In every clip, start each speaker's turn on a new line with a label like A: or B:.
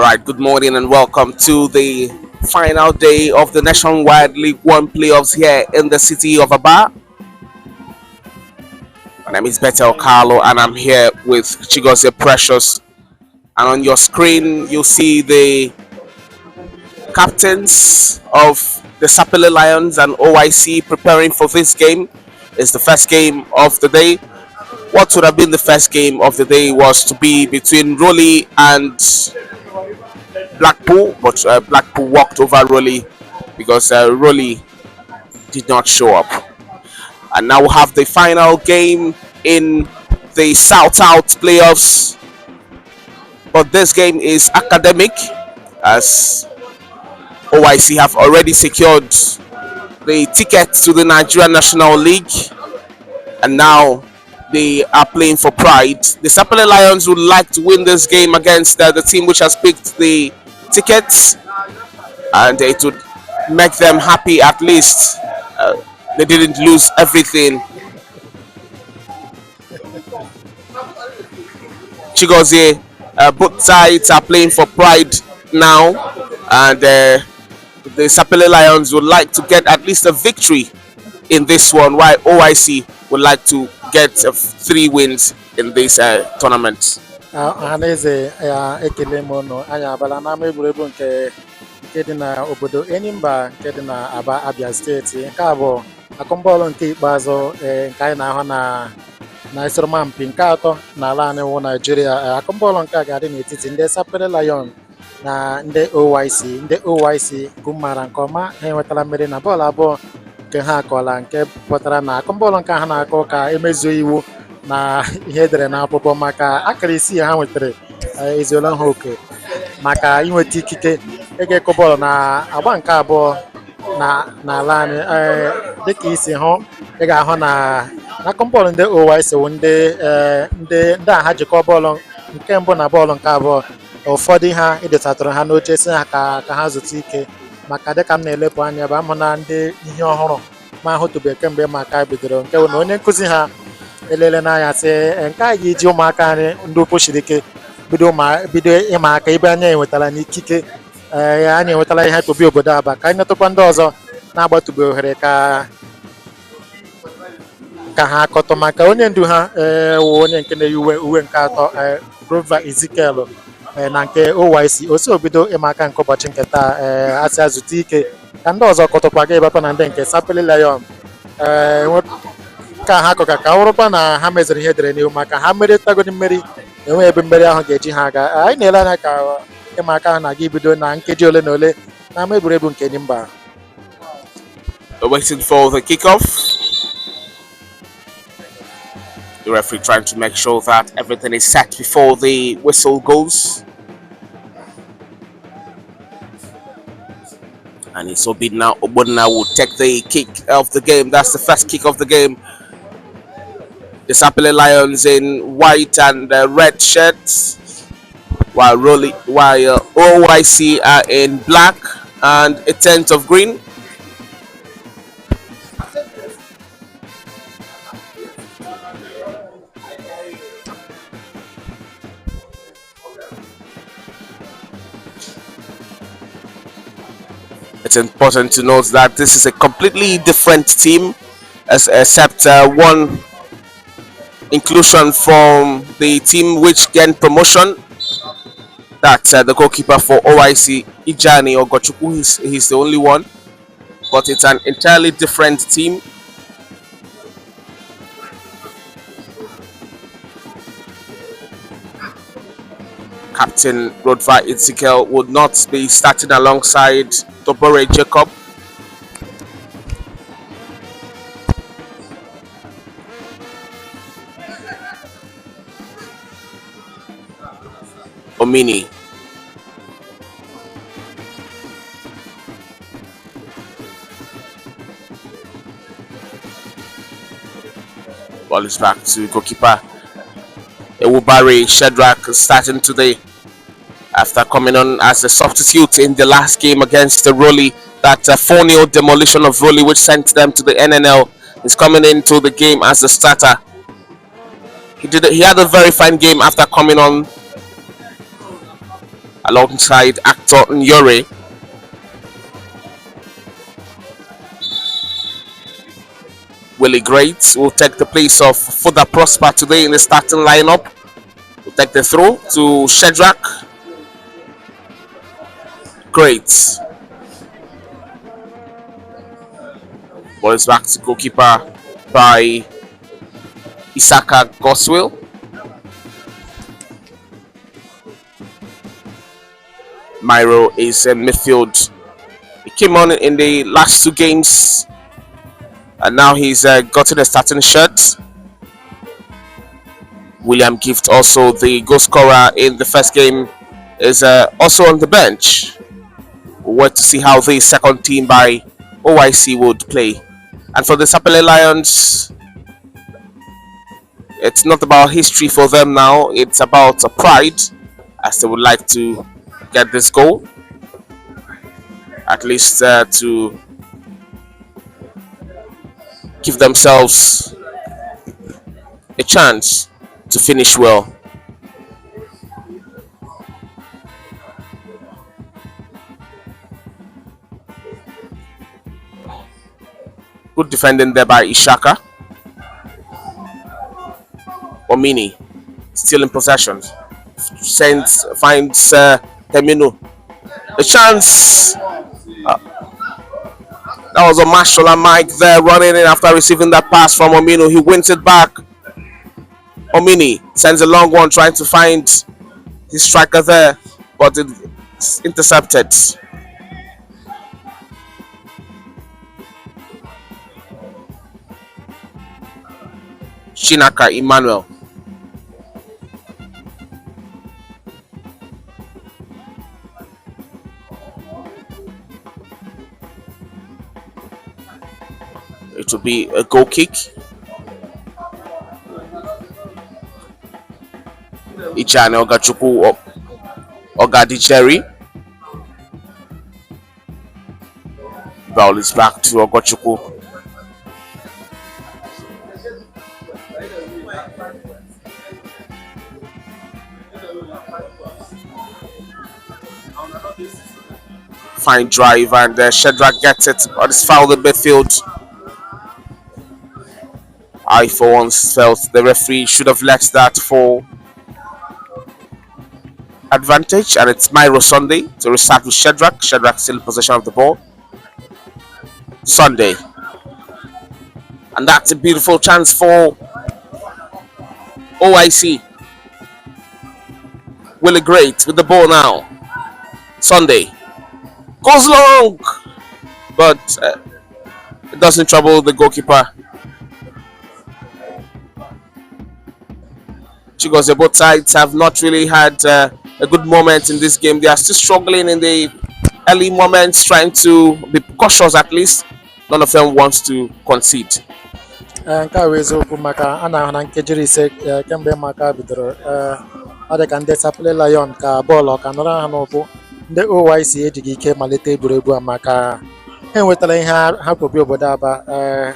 A: All right, good morning and welcome to the final day of the Nationwide League One playoffs here in the city of Aba. My name is Betel Carlo and I'm here with Chigozie Precious. And on your screen, you'll see the captains of the De-Sapele Lions and OIC preparing for this game. It's the first game of the day. What would have been the first game of the day was to be between Raleigh and Blackpool, but Blackpool walked over Raleigh because Raleigh did not show up. And now we have the final game in the South Out playoffs. But this game is academic as OIC have already secured the ticket to the Nigerian National League, and now they are playing for pride. The De-Sapele Lions would like to win this game against the team which has picked the tickets, and it would make them happy at least. They didn't lose everything. Chigozie, both sides are playing for pride now, and the De-Sapele Lions would like to get at least a victory in this one, while OIC would like to get 3 wins in this tournament.
B: Ọhaneze ekele m unu anyị abala n'ama egwuregwu nke dị na obodo ENYIMBA nke dị na Aba, Abia steeti. Nke a bụ akụmbọọlụ nke ikpeazụ nke anyị na-ahụ na isọrọmpi nke atọ n'ala anyị wụ Nigeria. Akụmbọọlụ nke a ga-adị n'etiti ndị De-Sapele Lions na ndị OIC. Ndị OIC gụmara nke ọma, ha enwetala mmeri na bọọlụ abụọ nke ha akọla, nke pụtara na akụmbọọlụ nke ha na-akọ ka emezuo iwu na ihe edere n'akwụkwọ maka akara isii ha nwetara ezuola ha oke maka inweta ikike ịga ịkụ bọọlụ na agba nke abụọ n'ala anyị. Dịka isi hụ, ị ga-ahụ na akụmbọọlụ ndị OIC wụ ndị a ha jikọ bọọlụ nke mbụ na bọọlụ nke abụọ. Ụfọdụ ha edetụrụ ha n'oche si ha ka ha zụta ike, maka dịka m na-elepụ anya bụ amụ na ndị ihe ọhụrụ ma ahụtụbeghị kemgbe maka bidoro, nke bụ na onye nkụzi ha elele n'anya sị nke a ga-eji ụmụaka anyị ndị ụkwụ siri ike bido ịma aka ebe anyị enwetara n'ikike. Anyị enwetara ihe kpobi obodo Aba, ka anyị netụkwa ndị ọzọ na-agbatụbe ohere ka ha akọtọ, maka onye ndu ha wụ onye nke na-eyi uwe nke atọ, Prova Ezekiel na nke OIC. Osi obido ịma aka nke ụbọchị nke taa, asị azụta ike ka ndị ọzọ kọtọkwa ga ịbakwa na ndị nke De-Sapele Lions ka ha kọka ka ọrụkwa na ha meziri ihe dere n'ihu, maka ha meritagodi mmeri enwe ebe mmeri ahụ ga-eji ha aga. Anyị na-ele anya ka ịma aka ha na-aga ibido na nkeji ole na ole n'ama egwuregwu nke ENYIMBA.
A: Waiting for the kickoff. The referee trying to make sure that everything is set before the whistle goes. And it's Obid now. Obodna will take the kick of the game. That's the first kick of the game. The De-Sapele Lions in white and red shirts, while OIC are in black and a tint of green. It's important to note that this is a completely different team, except one inclusion from the team which gained promotion. That's the goalkeeper for OIC, Ijani Ogochukwu. He's the only one, but it's an entirely different team. Captain Rodva Ezekiel would not be starting alongside Dobore Jacob. Omini. Ball is back to goalkeeper Ewubare Shedrack, starting today after coming on as a substitute in the last game against the Raleigh. That 4-0 demolition of Raleigh, which sent them to the NNL, is coming into the game as a starter. He had a very fine game after coming on alongside actor Nyore. Willie Great will take the place of Fuda Prosper today in the starting lineup. Will take the throw to Shedrack. Great. Ball is back to goalkeeper by Isaka Goswell. Myro is in midfield. He came on in the last two games and now he's gotten a starting shirt. William Gift, also the goal scorer in the first game, is also on the bench. We'll wait to see how the second team by OIC would play. And for the De-Sapele Lions, it's not about history for them now, it's about pride, as they would like to get this goal, at least to give themselves a chance to finish well. Good defending there by Ishaka. Omini still in possession. Finds Termino. A chance. That was a Marshall and Mike there running in after receiving that pass from Omino. He wins it back. Omini sends a long one trying to find his striker there, but it's intercepted. Shinaka Emmanuel. It will be a goal kick. Ichane Ogachukwu Ogadicheri. Ball is back to Ogachukwu. Fine drive and Shedrack gets it, but it's fouled in midfield. I for once felt the referee should have let that fall. Advantage, and it's Myro Sunday to restart with Shedrack. Shedrack still in possession of the ball. Sunday. And that's a beautiful chance for OIC. Willie Great with the ball now. Sunday. Goes long! But it doesn't trouble the goalkeeper. Chigose, both sides have not really had a good moment in this game. They are still struggling in the early moments, trying to be cautious at least. None of them wants to concede.
B: Nke a wee eziokwu maka a na-ahụ na nkejiri ise kemgbe maka bidoro ọ dị ka ndị De-Sapele Lion ka bọọlụ ọka nọrọ ha n'ụkwụ ndị OYC ejighị ike malite egwuregwu a maka ha enwetara ihe ha kpobi obodo Aba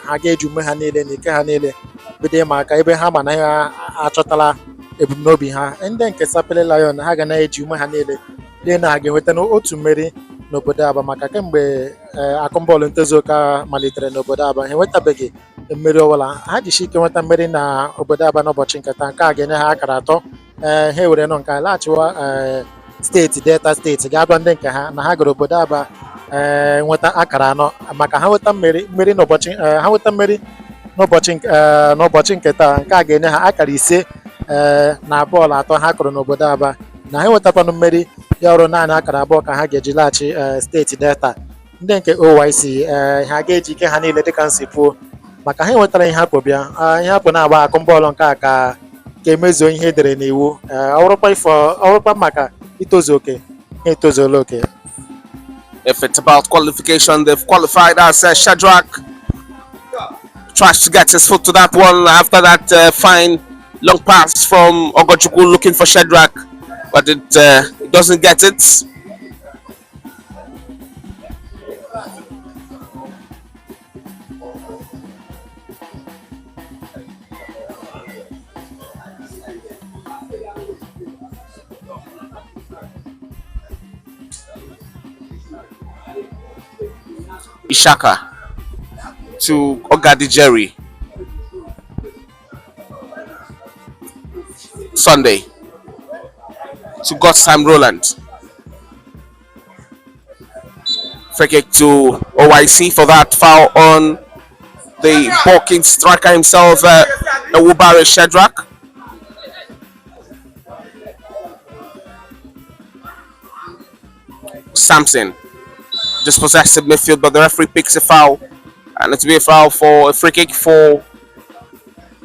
B: ha ga-eji ume ha niile na ike ha niile bido maka ebe ha ma na ha achọtala ebumnobi ha. Ndị nke De-Sapele Lion ha ga na-eji ume ha niile lee na ha ga-enweta n'otu mmeri n'obodo Aba maka kemgbe akụmbọọlụ ntozuụka malitere n'obodo Aba ha enwetabeghị mmeri ọbụla. Ha jishi ike nweta mmeri na obodo Aba n'ụbọchị nketa, nke a ga-enye ha akara atọ. Ha were nọ nke a laghachiwa steeti Delta steeti ga-abịa ndị nke ha na ha gara obodo Aba nweta akara anọ maka ha nweta mmeri n'ụbọchị nketa, nke a ga-enye ha akara ise na bọọlụ atọ ha kụrụ n'obodo Aba. Na ha enwetakwanụ mmeri ya ọrụ naanị akara abụọ ka ha ga-eji laghachi steeti Delta. Ndị nke OYC ha ga-eji ike ha niile dịka nsi kwuo maka ha enwetara ihe akpọ bịa ihe akpọ na-agba akụmbọọlụ nke a ka emezuo ihe edere n'iwu ọrụkwa maka itozu oke ha etozuola oke.
A: If it's about qualification, they've qualified as Shadrach tries to get his foot to that one after that fine long pass from Ogochukwu looking for Shadrach, but it doesn't get it. Ishaka to Ogadi Jerry. Sunday to Godstime Roland. Free kick to OIC for that foul on the balking striker himself, Ewubare Shedrack. Samson dispossessive midfield, but the referee picks a foul, and it's be a foul for a free kick for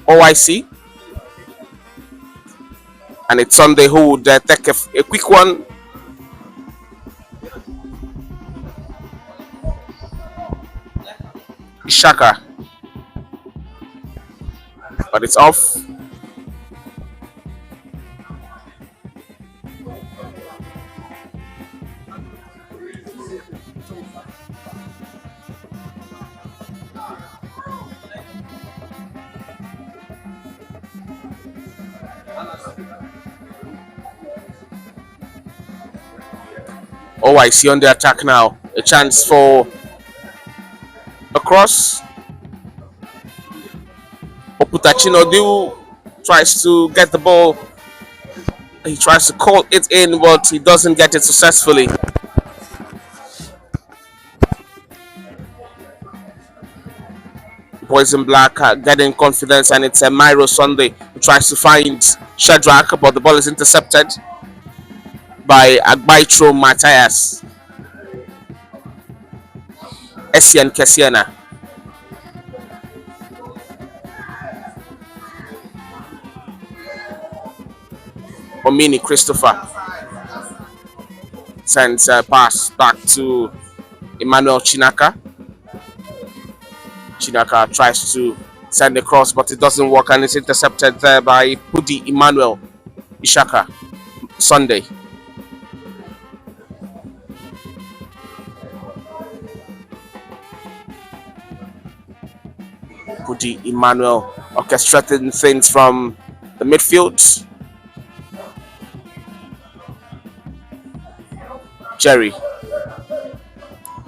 A: OIC. And it's Sunday who would take a quick one. Ishaka, but it's off. OIC on the attack now. A chance for a cross. Oputachinodu tries to get the ball. He tries to call it in, but he doesn't get it successfully. Boys in black are getting confidence, and it's a Myro Sunday who tries to find Shadrach, but the ball is intercepted by Agbaitro Matthias. Esian Kesiana. Omini Christopher sends a pass back to Emmanuel Chinaka. Chinaka tries to send a cross, but it doesn't work, and it's intercepted there by Pudi Emmanuel Ishaka. Sunday. Pudi Emmanuel orchestrating things from the midfield. Jerry.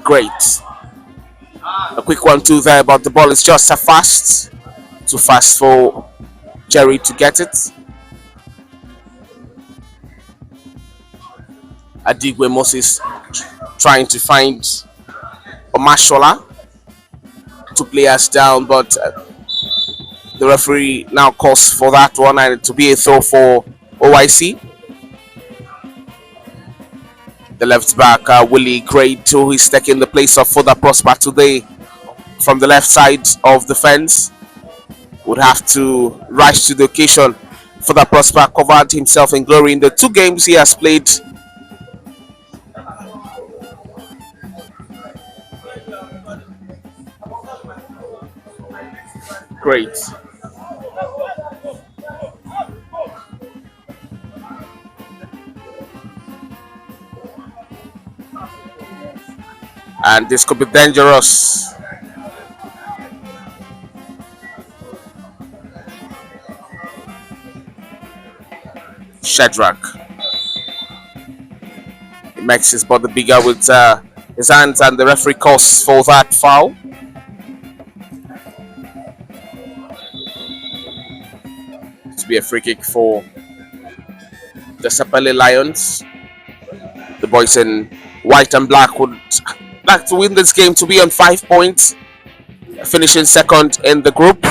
A: Great. A quick 1-2 there, but the ball is just too fast for Jerry to get it. Adigwe Moses trying to find Omashola. 2 players down, but the referee now calls for that one, and to be a throw for OIC. The left back, Willie Grade, who is taking the place of Further Prosper today from the left side of the fence, would have to rise to the occasion. Further Prosper covered himself in glory in the 2 games he has played. Great. And this could be dangerous. Shadrach. He makes his body bigger with his hands, and the referee calls for that foul. To be a free kick for the De-Sapele Lions. The boys in white and black would like to win this game to be on 5 points, finishing second in the group.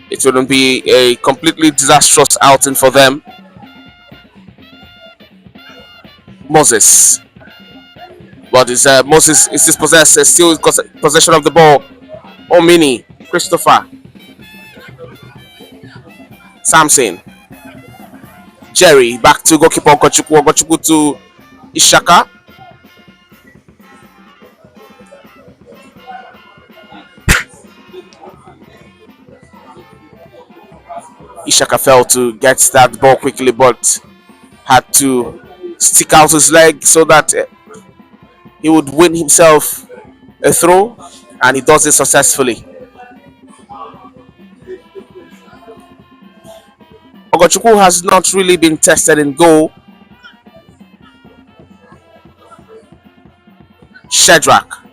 A: It wouldn't be a completely disastrous outing for them. Moses, but Moses is dispossessed, still got possession of the ball. Omini Christopher, Samson, Jerry back to goalkeeper Ogochukwu to Ishaka. Ishaka failed to get that ball quickly, but had to stick out his leg so that he would win himself a throw, and he does it successfully. Ogochukwu has not really been tested in goal. Shadrach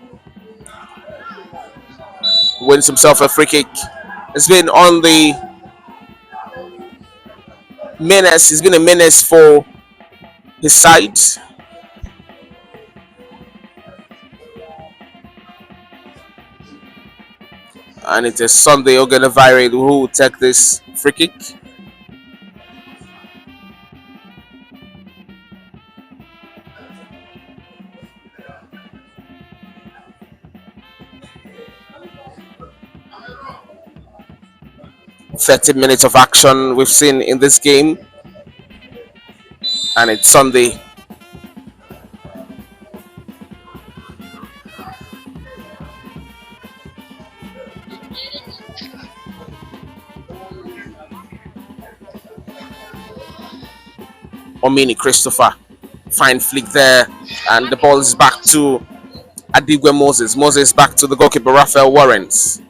A: Wins himself a free kick. It's been on the menace. He's been a menace for his side. And it is Sunday Ogenevire who will take this free kick. "30 minutes of action we've seen in this game, and it's Sunday. Omini Christopher, fine flick there, and the ball is back to Adigwe Moses. Moses back to the goalkeeper Raphael Warrens.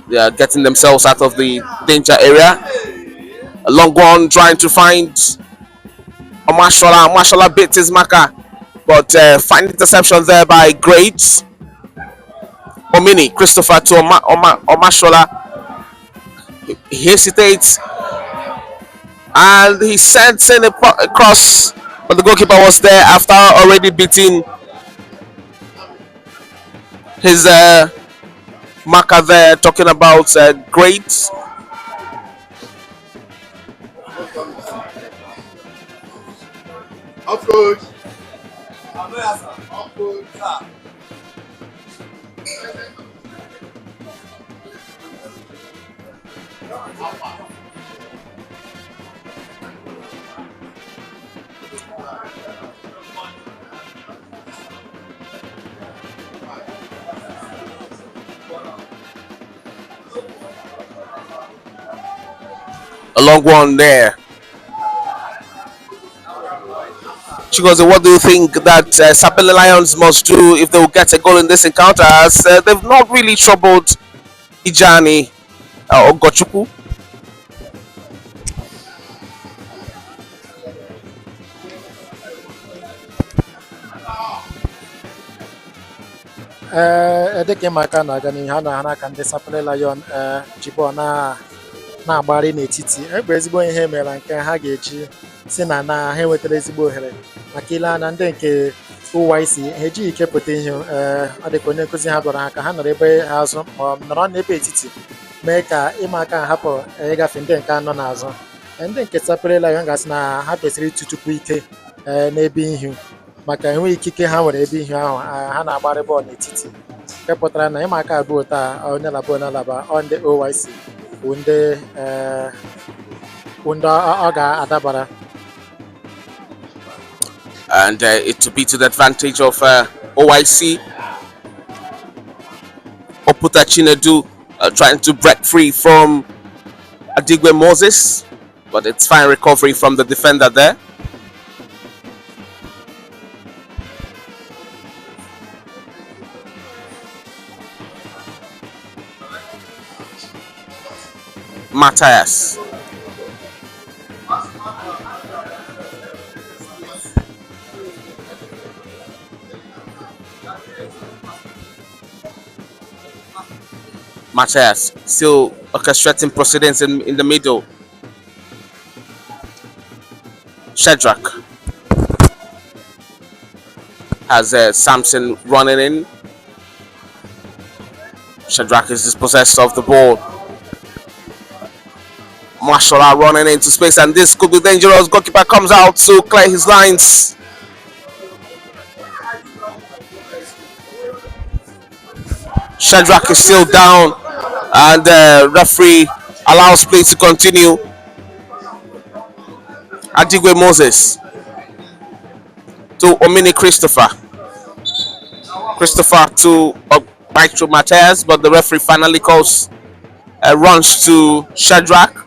A: They are getting themselves out of the danger area. A long one trying to find Omashola. Omashola beat his marker, but fine interception there by Great. Omini Christopher to Omashola. He hesitates and he sends in a cross, but the goalkeeper was there after already beating his marker there. Talking about Great.
C: Of course.
A: A long one there. Chigozie, what do you think that Sapele Lions must do if they will get a goal in this encounter? As they've not really troubled Ijani or Gochukwu.
B: Dịka ịmaka na-aga n'ihe a na-ahụ n'aka ndị Sapele Lion ji bọọlụ na-agbari n'etiti. Bụ ezigbo ihe mere nke ha ga-eji si na ha enwetara ezigbo ohere maka ile anya ndị nke OYC ha ejighị ike pụta ihe. Ọ dịka onye nkụzi ha gwara ha ka ha nọrọ ebe azụ ma nọrọ n'ebe etiti mee ka ịma aka hapụ ịgafe ndị nke anọ n'azụ. Ndị nke Sapele Lion gasị na ha kwesịrị ịtụtụkwu ike n'ebe ihu maka enweghị ikike ha nwere ebe ihu ahụ ha na-agbara bọọlụ n'etiti, nke pụtara na ịma aka abụọ taa onye laba ọ ndị OYC bụ ndị ọ ga-adabara.
A: And it to be to the advantage of OYC. Oputa Chinedu trying to break free from Adigwe Moses, but it's fine recovery from the defender there. Matthias. Matthias still orchestrating proceedings in the middle. Shadrach has Samson running in. Shadrach is dispossessed of the ball. Mashallah running into space, and this could be dangerous. Goalkeeper comes out to clear his lines. Shadrach is still down, and the referee allows play to continue. Adigwe Moses to Omini Christopher. Christopher to Baitro Matthias, but the referee finally calls runs to Shadrach.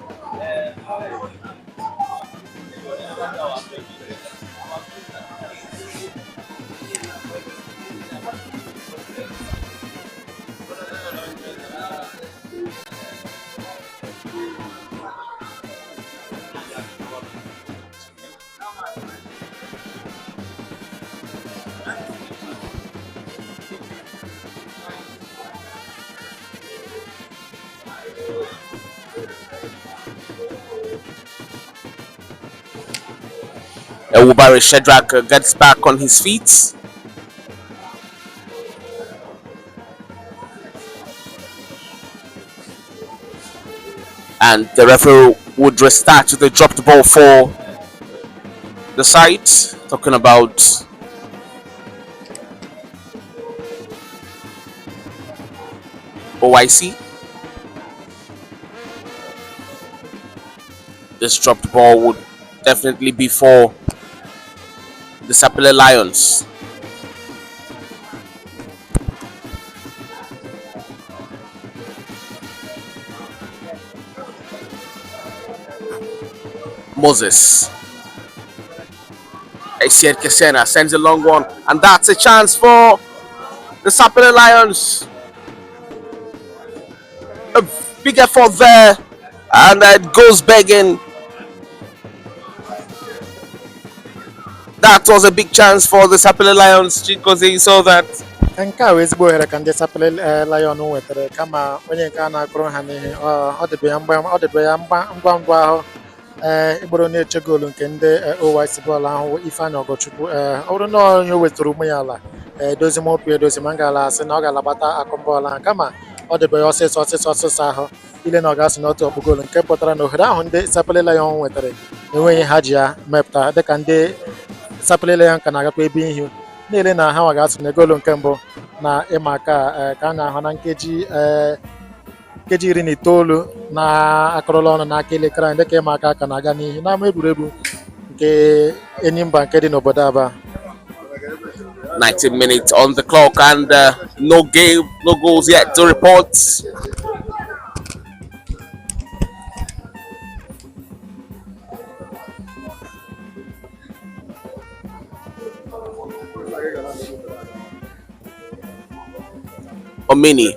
A: Ewubare Shedrack gets back on his feet. And the referee would restart with a dropped ball for the side. Talking about OIC. This dropped ball would definitely be for the De-Sapele Lions. Moses. Asier Kesena sends a long one, and that's a chance for the De-Sapele Lions. A big effort there, and it goes begging. That was a big chance for the De-Sapele Lions because they saw that.
B: nke a wee ezigbo ohere ka ndị sapele lion nwetara kama onye nke a na-akụrụ ha n'ihe ọ dịbe ya ngwa ngwa ahụ ịgboro na-eche goolu nke ndị OYC bọọlụ ahụ Ifeanyi Ogochukwu ọ bụrụ na onye wetara ụmụ ya ala edozi m opi edozi ma m ga-ala asị na ọ ga-alabata akụmbọọlụ ahụ kama ọ dịbe ya ọsịsọ ahụ ile na ọ ga-asị n'otu ọkpụ goolu nke pụtara na ohere ahụ ndị sapele lion nwetara enweghị ha ji ya mepụta dịka ndị sapele lion ka na-agakwa ebe ihu niile na ha ga-asị na goolu nke mbụ na ịma aka ka a na-ahụ na nkeji 19 na akụrụla ọnụ n'aka elekere anyị dịka ịma aka ka na-aga n'ihu n'ama egwuregwu nke Enyimba nke dị n'obodo Aba.
A: 90 minutes on the clock and no goals yet to report. Omini.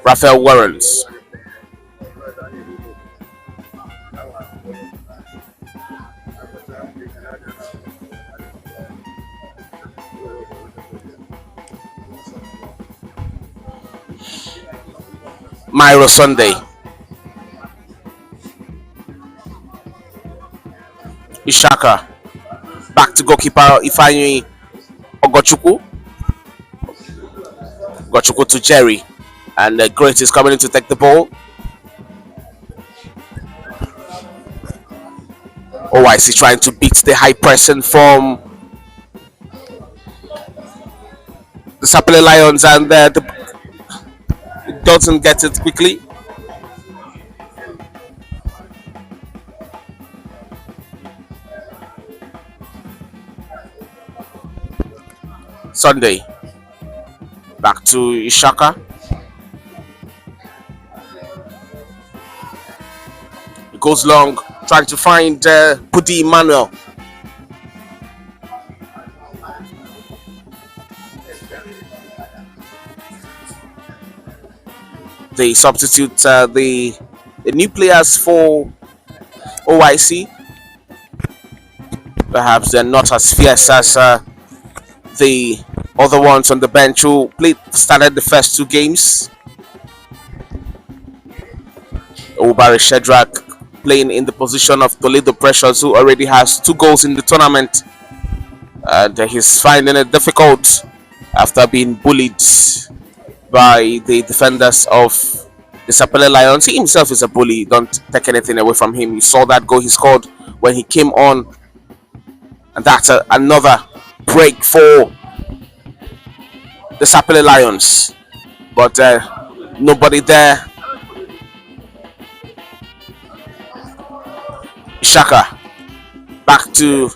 A: Raphael Warrens. Myro Sunday. Ishaka. Back to goalkeeper Ifeanyi Ogochukwu. Ogochukwu to Jerry. And Great is coming in to take the ball. OIC trying to beat the high pressing from the De-Sapele Lions, and it doesn't get it quickly. Sunday. Back to Ishaka. It goes long, trying to find Pudi Emmanuel. They substitute the new players for OIC. Perhaps they're not as fierce as the other ones on the bench who started the first 2 games. Ewubare Shedrack playing in the position of Toledo Precious, who already has 2 goals in the tournament, and he's finding it difficult after being bullied by the defenders of the De-Sapele Lions. He himself is a bully. Don't take anything away from him. You saw that goal he scored when he came on, and that's another break for the De-Sapele Lions. But nobody there. Ishaka. Back to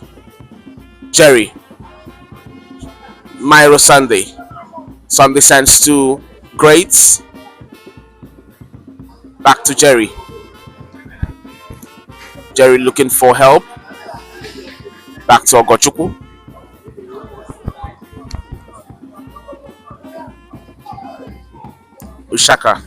A: Jerry. Myro Sunday. Sunday sends to Greats. Back to Jerry. Jerry looking for help. Back to Ogochukwu. Ishaka.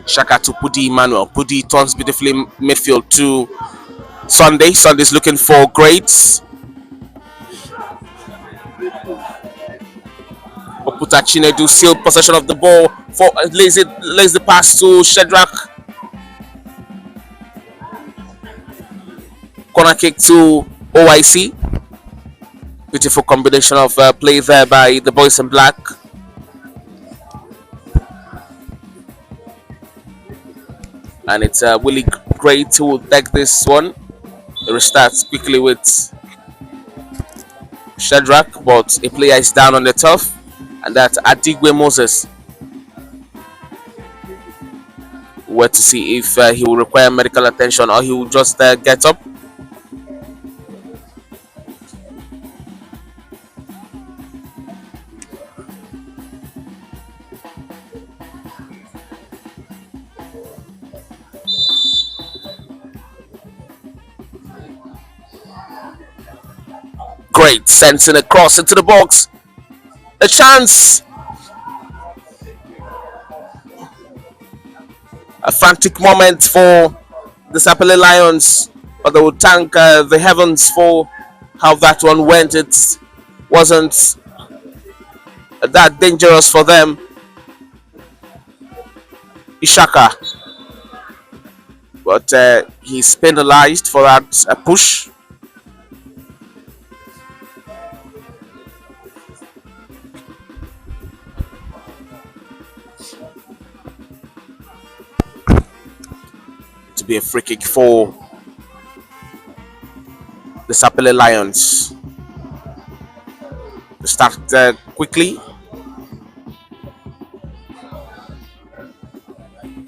A: Shaka to Pudi Emmanuel. Pudi turns beautifully midfield to Sunday's looking for grades. Oputa Chinedu still possession of the ball for lays the pass to Shedrack. Corner kick to OIC. Beautiful combination of play there by the boys in black. And it's really great to take this one. It restarts quickly with Shadrach, but a player is down on the turf, and that's Adigwe Moses. Where to see if he will require medical attention or he will just get up. Great, sensing a cross into the box. A chance. A frantic moment for the De-Sapele Lions, but they will thank the heavens for how that one went. It wasn't that dangerous for them. Ishaka, but he's penalized for that push. To be a free kick for the De-Sapele Lions. They start quickly.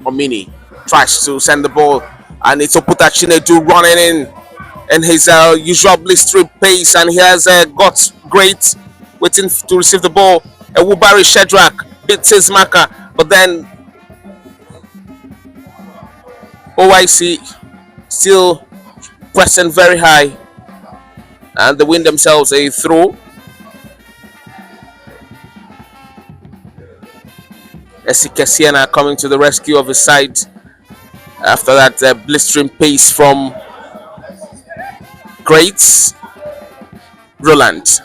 A: Omini tries to send the ball, and it's Oputa Chinedu running in his usual blistering pace, and he has got great waiting to receive the ball. Ewubari Shedrack beats his marker, but then OIC still pressing very high, and they win themselves a throw. Esike Siena coming to the rescue of his side after that blistering pace from Greats. Roland.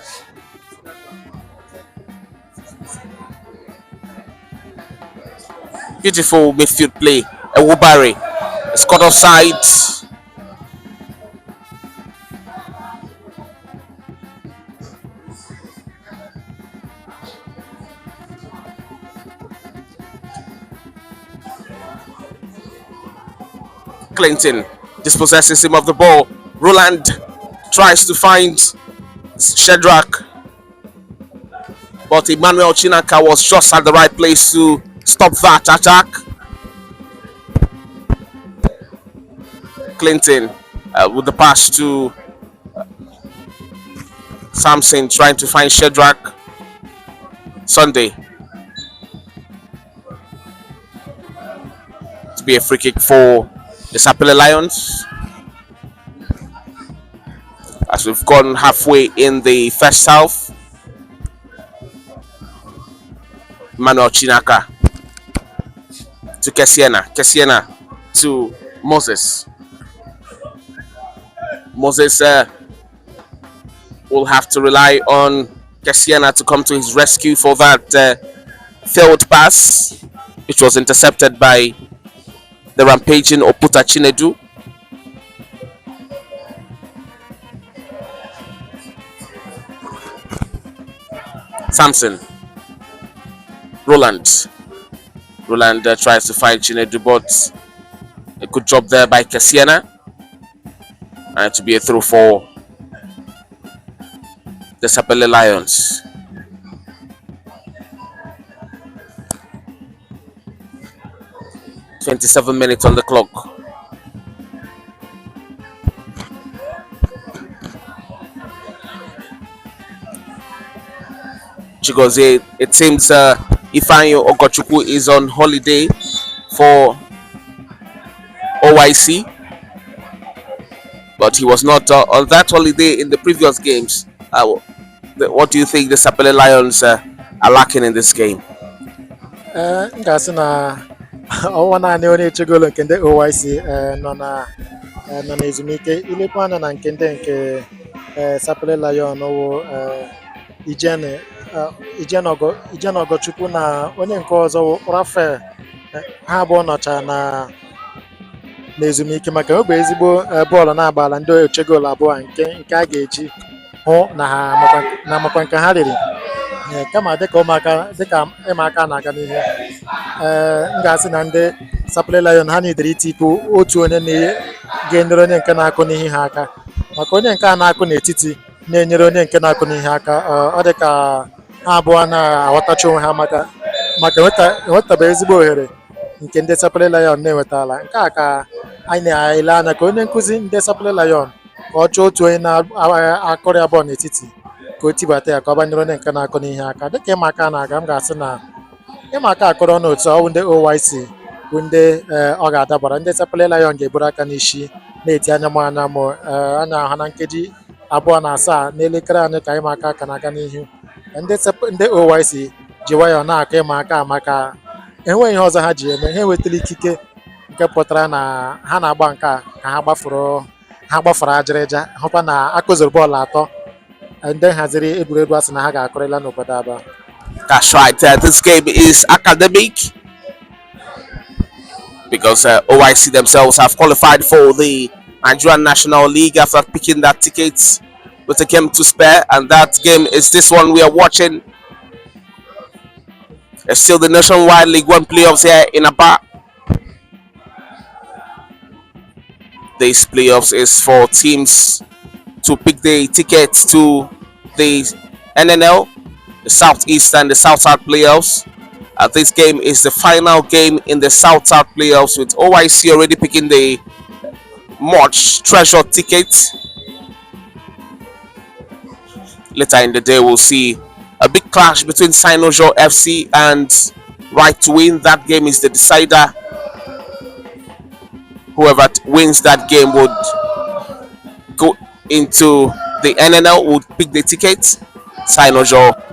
A: Beautiful midfield play. Ewubari. It's cut offside. Clinton dispossesses him of the ball. Roland tries to find Shedrack, but Emmanuel Chinaka was just at the right place to stop that attack. Clinton with the pass to Samson, trying to find Shedrack. Sunday to be a free kick for the De-Sapele Lions, as we've gone halfway in the first half. Emmanuel Chinaka to Kesiena to Moses. Moses will have to rely on Kesiena to come to his rescue for that failed pass, which was intercepted by the rampaging Oputa Chinedu. Samson. Roland tries to find Chinedu, but a good job there by Kesiena. And to be a throw for the De-Sapele Lions. "27 minutes on the clock." Chigozie, it seems Ifeanyi Ogochukwu is on holiday for OIC, but he was not on that holiday in the previous games. What do you think the De-Sapele Lions are lacking in this game?
B: Ngasị na ọnwa naanị onye echegolo nke ndị OIC nọ na nọ n'ezumike. Ilekwa anya na nke ndị nke Sapele Lion wụ Ijene Ijene Ogochukwu na onye nke ọzọ wụ Rafael, ha abụọ nọcha n'ezumike maka ọ bụ ezigbo bọọlụ na-agbala ndị oche goolu abụọ nke a ga-eji hụ na ha makwa nke ha riri. Kama dịka ịmaka na-aga n'ihe, m ga-asị na ndị Sapele Lion ha nidere itipu otu onye ga-enyere onye nke na-akụ n'ihe ha aka, maka onye nke a na-akụ n'etiti na-enyere onye nke na-akụ n'ihe aka. Ọ dị ka ha abụọ na-aghọtacha onwe ha maka enwetabe ezigbo ohere nke ndị Sapele Lion na-enwetala. Nke a ka anyị na-ele anya ka onye nkụzi ndị Sapele Lion ka ọ chọọ otu onye na-akụrị abụọ n'etiti ka o tibata ya ka ọ banyere onye nke na-akụ n'ihe aka. Dịka ịmaka na-aga, m ga-asị na ịmaka akọrọ n'otu ọwụ ndị OYC bụ ndị ọ ga-adabara. Ndị Sapele Lion ga-eburu aka n'isi na-eti anya anya ha na nkeji 2:07 n'elekere anyị ka ịmaka ka na-aga n'ihu. Ndị OYC ji nwayọọ na-akụ ịmaka maka enweghị ihe ọzọ ha ji eme. Ha enwetala ikike nke pụtara na ha na-agba nke a ka ha gbafuru ajịrịja, hụkwa na akụziri bọọlụ atọ ndị haziri egwuregwu asị na ha ga-akụrịla n'obodo Aba.
A: That's right. This game is academic because OIC themselves have qualified for the Nigerian National League after picking that ticket with a game to spare, and that game is this one we are watching. It's still the Nationwide League One playoffs here in Aba. These playoffs is for teams to pick the tickets to the NNL, the Southeast and the South-South playoffs. This game is the final game in the South-South playoffs, with OIC already picking the much treasured ticket. Later in the day, we'll see a big clash between Sinojo FC and Right to Win. That game is the decider. Whoever wins that game would go into the NNL, would pick the ticket. Sinojo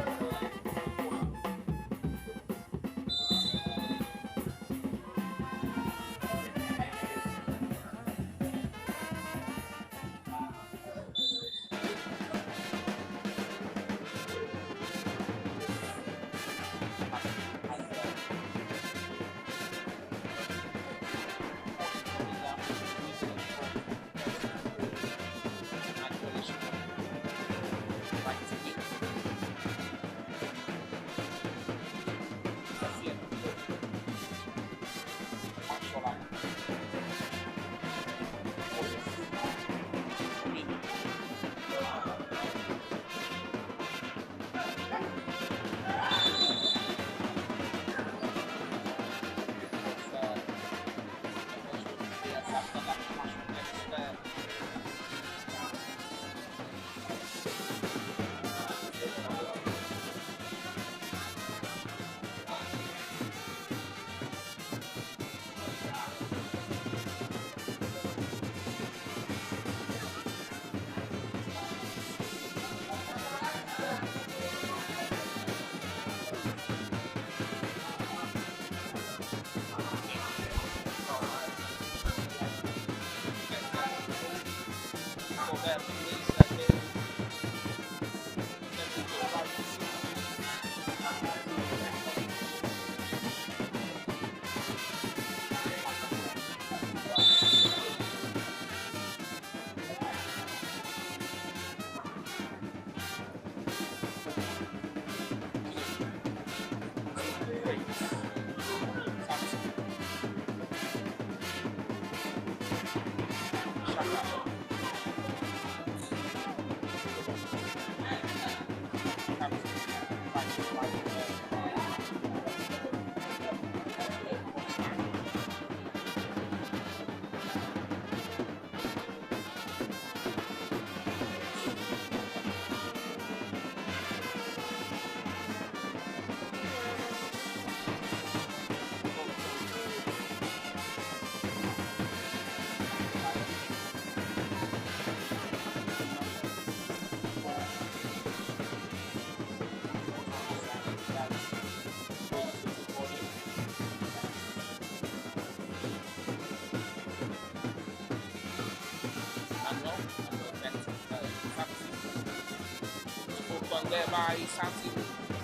A: thereby starting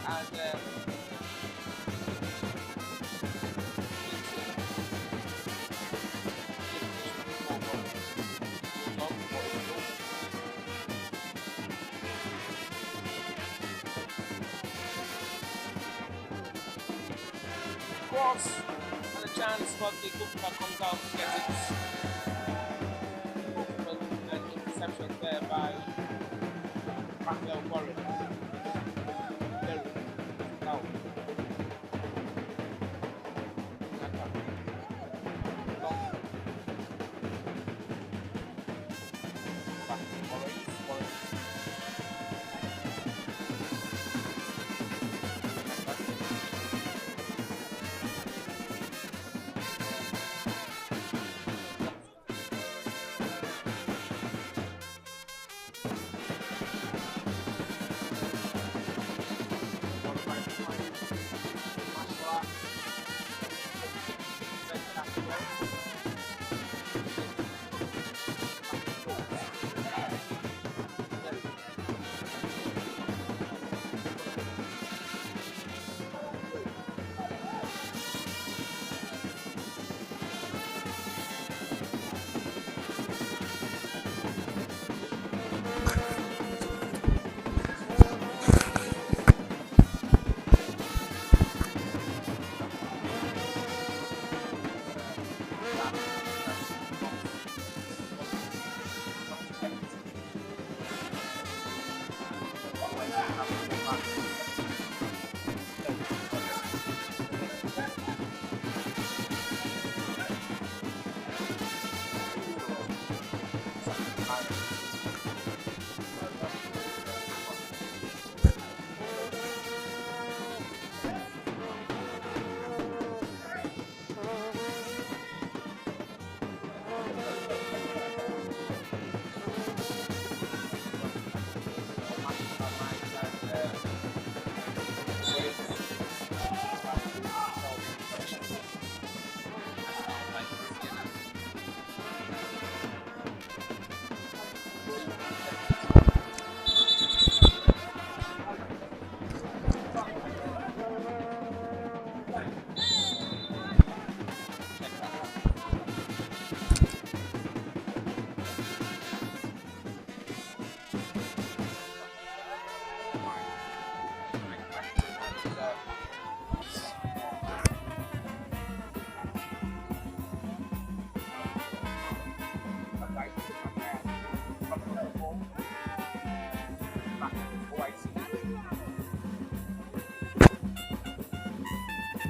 A: and cross and a chance, but the goalkeeper comes out to get it. An interception there by Rafael Warren. Now,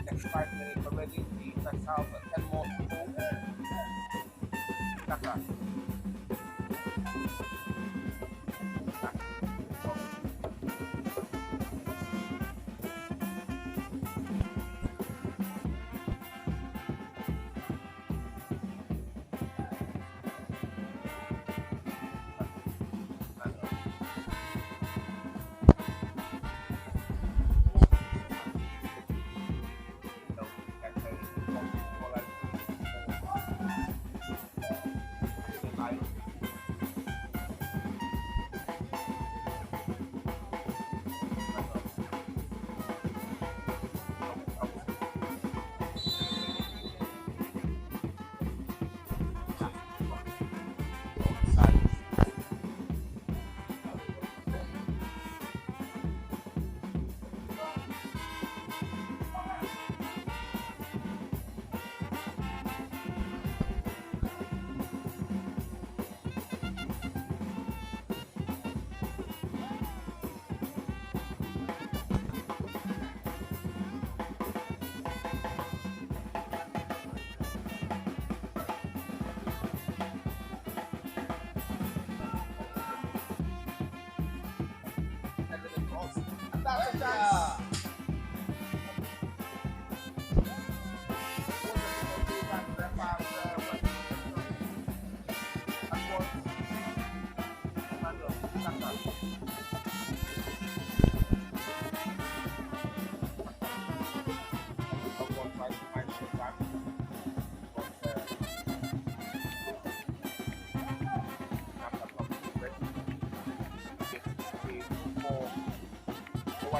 A: next 5 minutes already. The first half, 10 more to go. Kaka.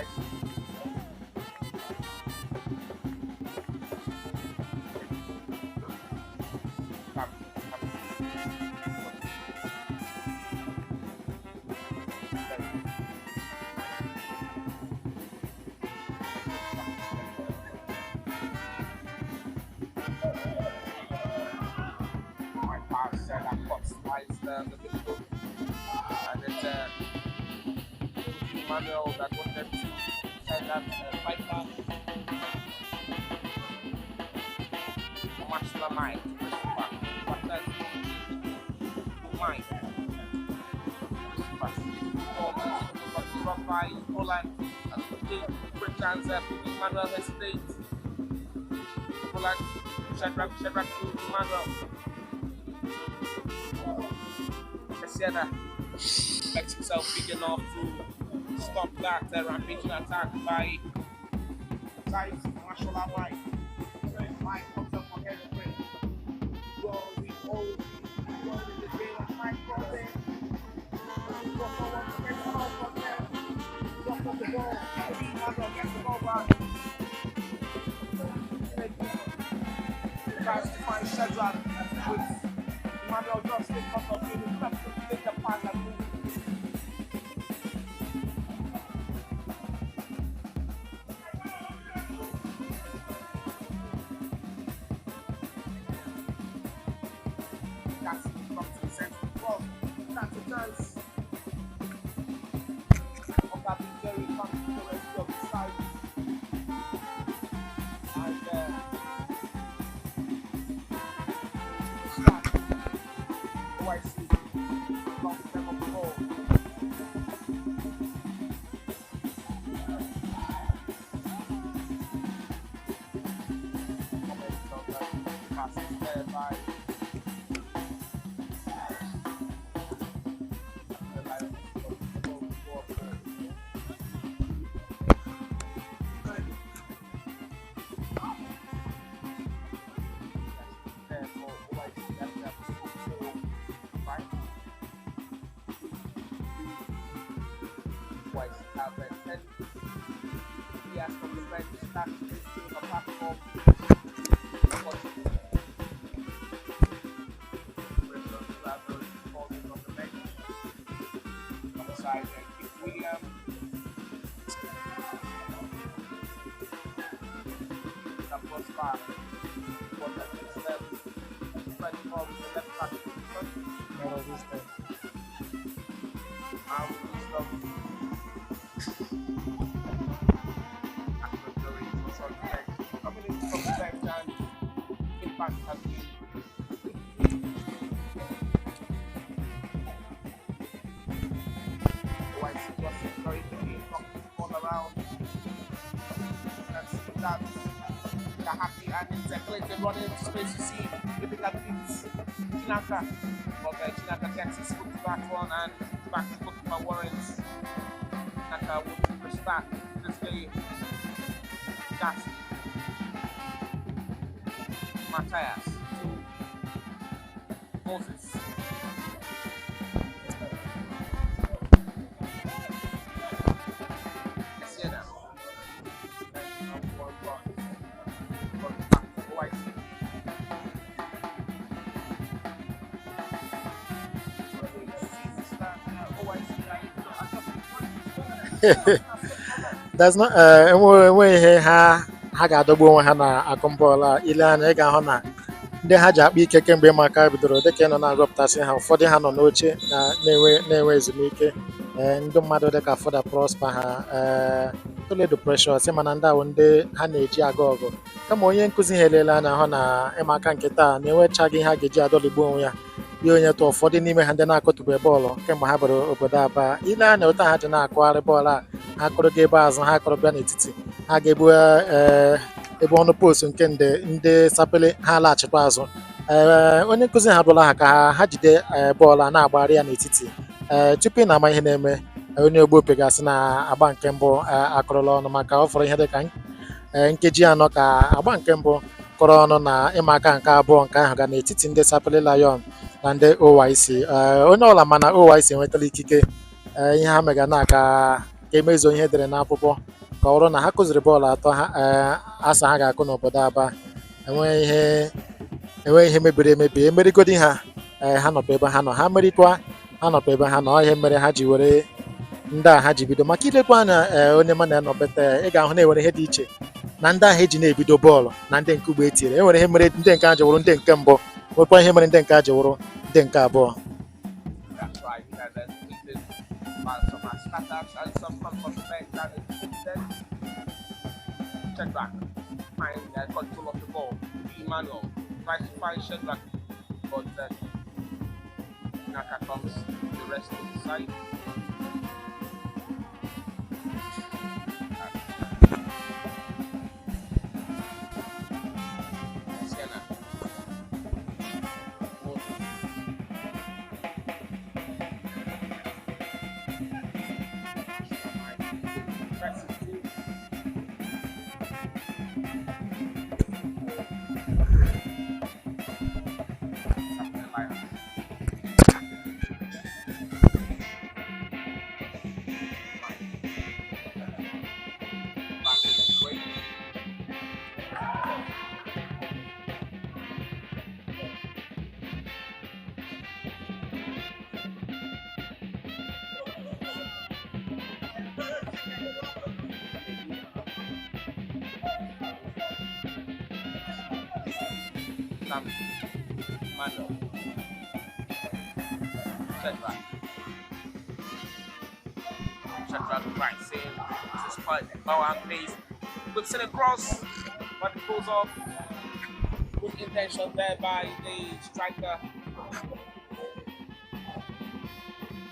A: My pass that cuts twice the difficult, and it's Emmanuel that wanted to send that piper match the line. But that's mine. But dropped by Poland. And great chance there for Emmanuel hesitates. Poland, Shadrach to Emmanuel. Esieda makes himself big enough to stop that rampaging attack by Tice Marshall White. Mike comes up on head and break. Goal in the game of Mike Crosby. Go forward to get the ball from there. Drop off the ball. Emmanuel gets the ball back. Tries to find Shadrach with Emmanuel just take off of him. Take the pass and move. That's comes to the center of the ball. That's a chance of that very comfortable the rest of the side. And start. I see. Long time of the ball. Passes there by from the bench, starts to receive a platform. On the bench. On the side, Keith Williams. The first pass was the next step. Spread from the left back to the front. Out coming in from the left and impact has been White was very quickly all around. That's that Kahaki and Nzekle running into space to see if it can beat Chinaka. But Chinaka gets his foot to that one and back to goalkeeper Warrens. Chinaka would restart this game. That's Matthias to Moses. Esieda.
B: That's not enwe ihe ha ga-adọgbu onwe ha na akụmbọọlụ ile anya ị ga-ahụ na ndị ha ji akpa ike kemgbe ịmaka bidoro dịka ị nọ na-agụpụtasị ha ụfọdụ ha nọ n'oche na-enwe ezumike ndị mmadụ dịka Fọda Prosper ha Toledo Precious mana ndị ahụ ndị ha na-eji aga ọgụ kama onye nkụzi ha elele anya hụ na ịmaka nke taa na-enwechaghị ihe ha ga-eji adọligbu onwe ya ya onye tụọ ụfọdụ n'ime ha ndị na-akụtụbe bọọlụ kemgbe ha bịara obodo Aba ile anya ụta ha ji na-akụgharị bọọlụ a ha kụrụ ga ebe azụ ha kụrụ bịa n'etiti ha ga-ebu ebe ọnụ post nke ndị Sapele ha laghachikwa azụ onye nkụzi ha dụla ha ka ha jide bọọlụ a na-agbagharị ya n'etiti tupu ị na-ama ihe na-eme onye ogbope gasị na agba nke mbụ akụrụla ọnụ maka ọ fọrọ ihe dịka nkeji anọ ka agba nke mbụ kụrụ ọnụ na ịma aka nke abụọ nke ahụ ga n'etiti ndị Sapele Lion na ndị OYC onye ọbụla mana OYC enwetala ikike ihe ha mega na aka ka emezuo ihe edere n'akwụkwọ ka ọ bụrụ na ha kụziri bọọlụ atọ ha asa ha ga-akụ n'obodo Aba enweghị ihe mebiri emebi emerigodi ha ha nọkwa ebe ha nọ ha merikwa ha nọkwa ebe ha nọ ihe mere ha ji were ndị a ha ji bido maka ilekwa anya onye ma na-anọbeta ị ga-ahụ na enwere ihe dị iche na ndị ahụ eji na-ebido bọọlụ na ndị nke ugbo etiri enwere ihe mere ndị nke a ji wụrụ ndị nke mbụ nwekwa ihe mere ndị nke a ji wụrụ ndị nke abụọ.
A: Control of the ball. Emmanuel tries to find Shedrack, but Naka comes the rest of the side. Sienna. Mano. Shedrack right in. This is quite power and pace. Puts it across, but it goes off. Good intention there by the striker.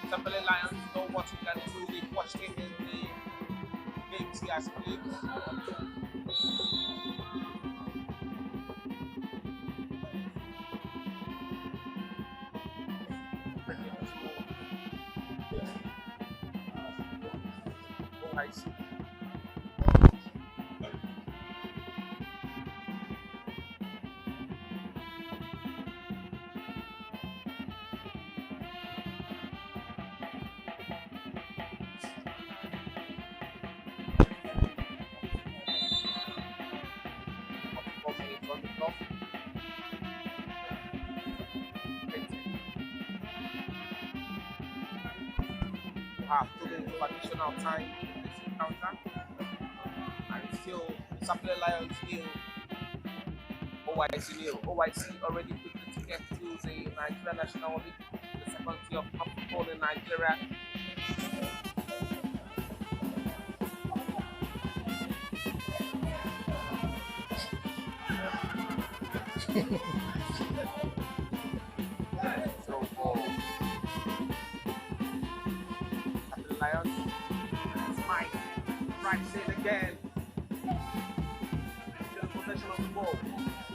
A: De-Sapele Lions know what he can do. They've watched him in the games he has played. To the additional time in this encounter, and still De-Sapele Lions nil, OYC nil. OYC already picked the ticket to the Nigeria National League, the second tier of football in Nigeria. Lions. It's Mike. Right in again. Still in possession of the ball.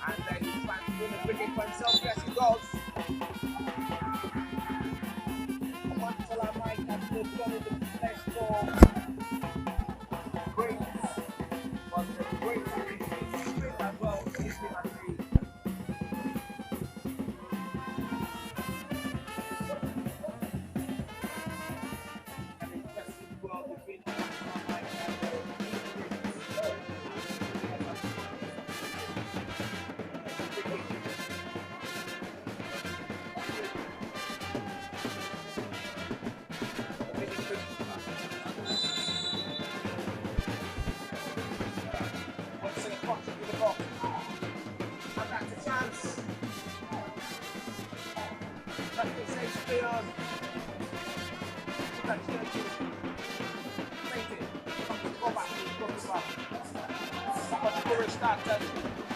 A: And he's trying to win the cricket for himself. Yes, he does. Promotional Mike has been done in the flesh for great. But the great straight as well. He's been at the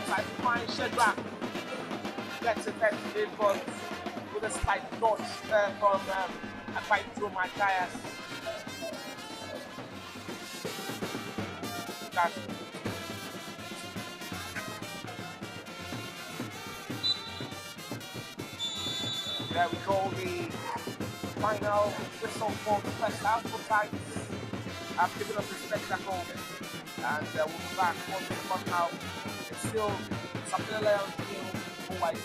A: tries to find Shedrack. Gets it in, but with a slight dodge from a fight through my tires. There we go, the final whistle for the first half. Both sides have given us a spectacle, and we'll be back on the front now. It's still De-Sapele Lions nil, OYC.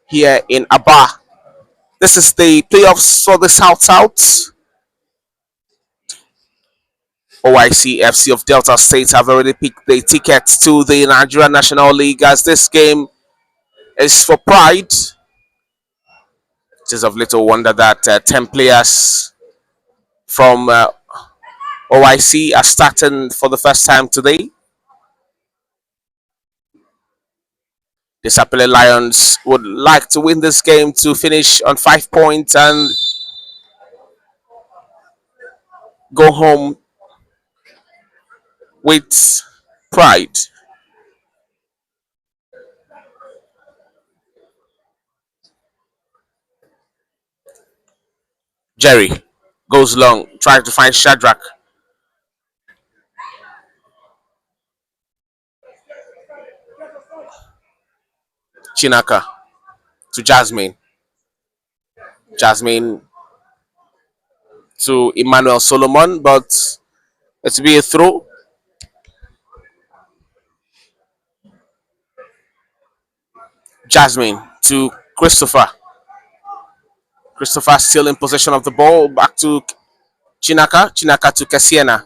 A: here in Aba. This is the playoffs for the South South. OIC FC of Delta State have already picked the tickets to the Nigeria National League as this game is for pride. It is of little wonder that 10 players from OIC are starting for the first time today. The De-Sapele Lions would like to win this game to finish on 5 points and go home with pride. Jerry goes long, trying to find Shadrach. Chinaka to Jasmine. Jasmine to Emmanuel Solomon, but it's be a throw. Jasmine to Christopher. Christopher still in possession of the ball. Back to Chinaka. Chinaka to Cassiena.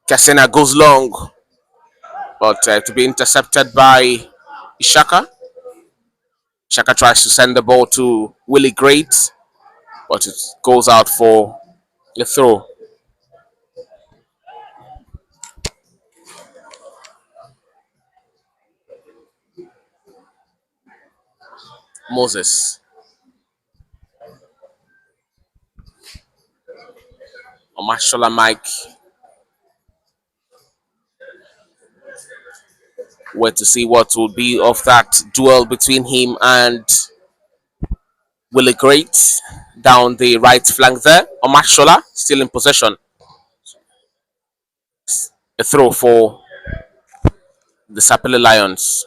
A: Cassiena goes long, but to be intercepted by Ishaka. Ishaka tries to send the ball to Willie Great, but it goes out for the throw. Moses. Omashola Mike. Wait to see what will be of that duel between him and Willie Great down the right flank there. Omashola still in possession. A throw for the De-Sapele Lions.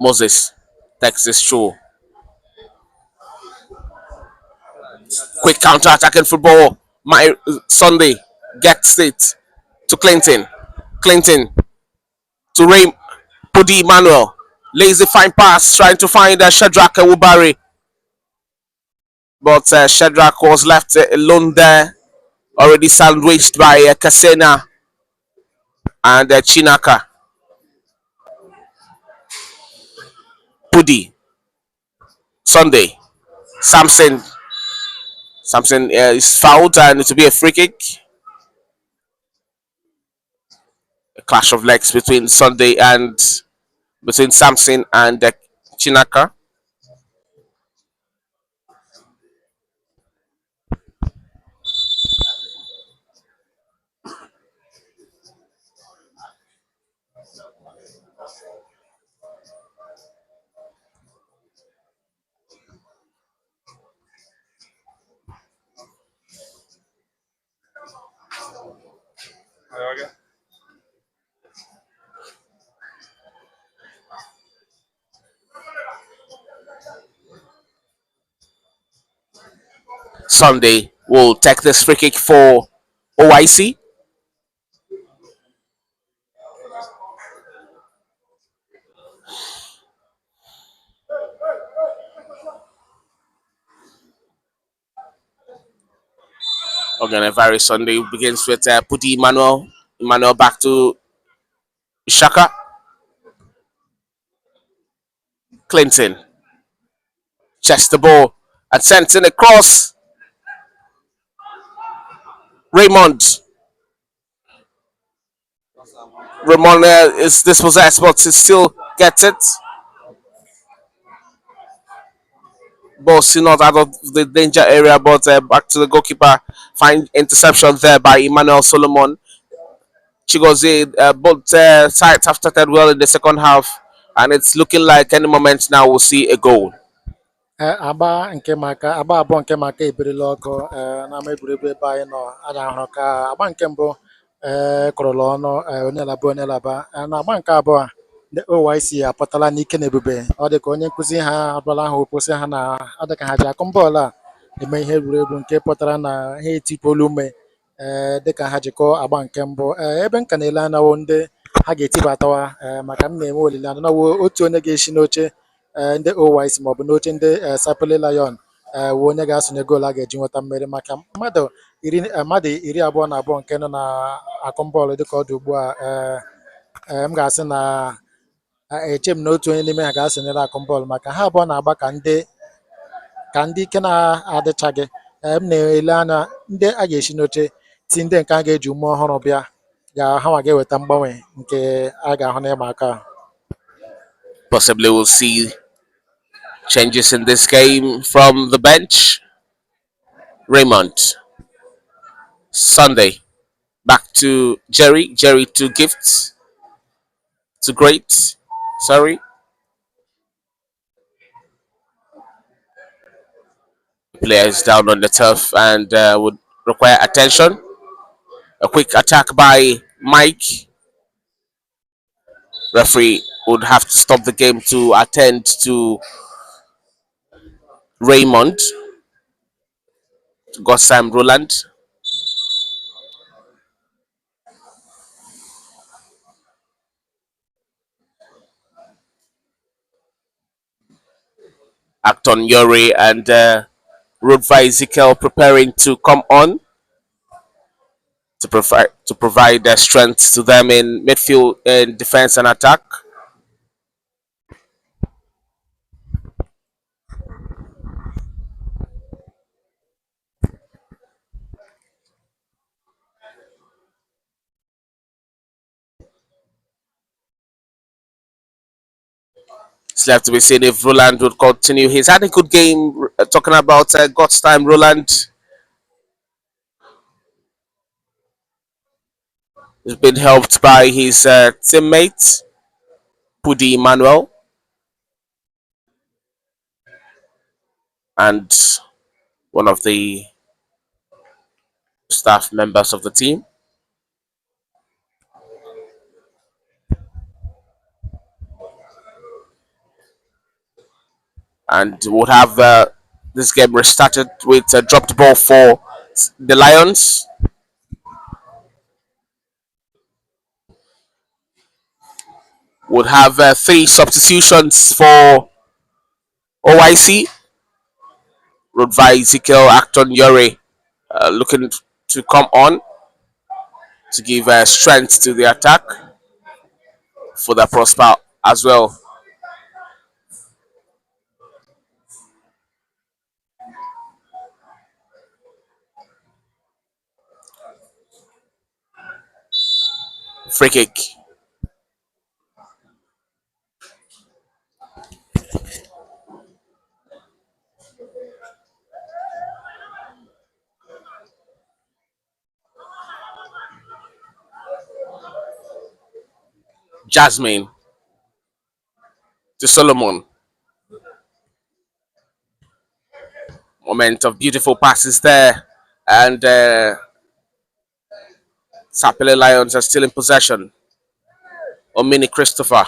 A: Moses takes this through. Quick counter attacking football. My Sunday gets it to Clinton. Clinton to Ray Pudi Manuel. Lazy fine pass trying to find Shadrach Wubari. But Shadrach was left alone there. Already sandwiched by Kasena and Chinaka. Pudi. Sunday. Samson. Samson is fouled and it will be a free kick. A clash of legs between Sunday and between Samson and Chinaka. Sunday will take this free kick for OIC. Again, a very Sunday begins with Pudi Emmanuel. Emmanuel back to Shaka. Clinton. Chest the ball and sends in across. Raymond. Raymond is dispossessed, but he still gets it. Ball still not out of the danger area, but back to the goalkeeper. Fine interception there by Emmanuel Solomon. Chigozie, both sides have started well in the second half, and it's looking like any moment now we'll see a goal.
B: agba abụọ nke maka ebirila ọkụ n'ama egwuregwu ebe anyị nọ a na-ahụrụ ka agba nke mbụ kụrụla ọnụ onye laba onye laba na agba nke abụọ ndị OYC apụtala n'ike na ebube. Ọ dị ka onye nkụzi ha abụla ha oposi ha na ọ dị ka ha ji akụ bọọlụ a eme ihe egwuregwu nke pụtara na ha etipụla ume dịka ha jikọọ agba nke mbụ. Ebe m ka na-ele anawo ndị ha ga-etibatawa, maka m na-enwe olileanya na wo otu onye ga-esi n'oche ndị OYC maọbụ n'oche ndị Sapele Lion wee onye ga-asonye goolu a ga-eji nweta mmeri, maka mmadụ iri abụọ na abụọ nke nọ na akụmbọọlụ dịka ọ dị ugbu a. M ga-asị na eche m na otu onye n'ime ha ga-asonyere akụmbọọlụ, maka ha abụọ na-agba ka ndị ike na-adịchaghị. M na-ele anya ndị a ga-esi n'oche ti ndị nke a ga-eji ume ọhụrụ bịa ha nwa ga-eweta mgbanwe nke a ga-ahụ n'ịma aka.
A: Possibly we'll see changes in this game from the bench. Raymond, Sunday, back to Jerry. Jerry to Gift, to Great. Sorry. Players down on the turf and would require attention. A quick attack by Mike. Referee would have to stop the game to attend to Raymond. Got Sam Roland. Acton Yuri and Rodva Ezekiel preparing to come on to provide their strength to them in midfield, in defense and attack. It's left to be seen if Roland would continue. He's had a good game. Talking about God's time, Roland has been helped by his teammate, Pudi Emmanuel, and one of the staff members of the team. And would have this game restarted with a dropped ball for the Lions. Would have 3 substitutions for OIC. Rodva Ezekiel, Acton Yuri looking to come on to give strength to the attack for the Prosper as well. Free kick. Jasmine to Solomon. Moment of beautiful passes there, and Sapele Lions are still in possession. Omini Christopher.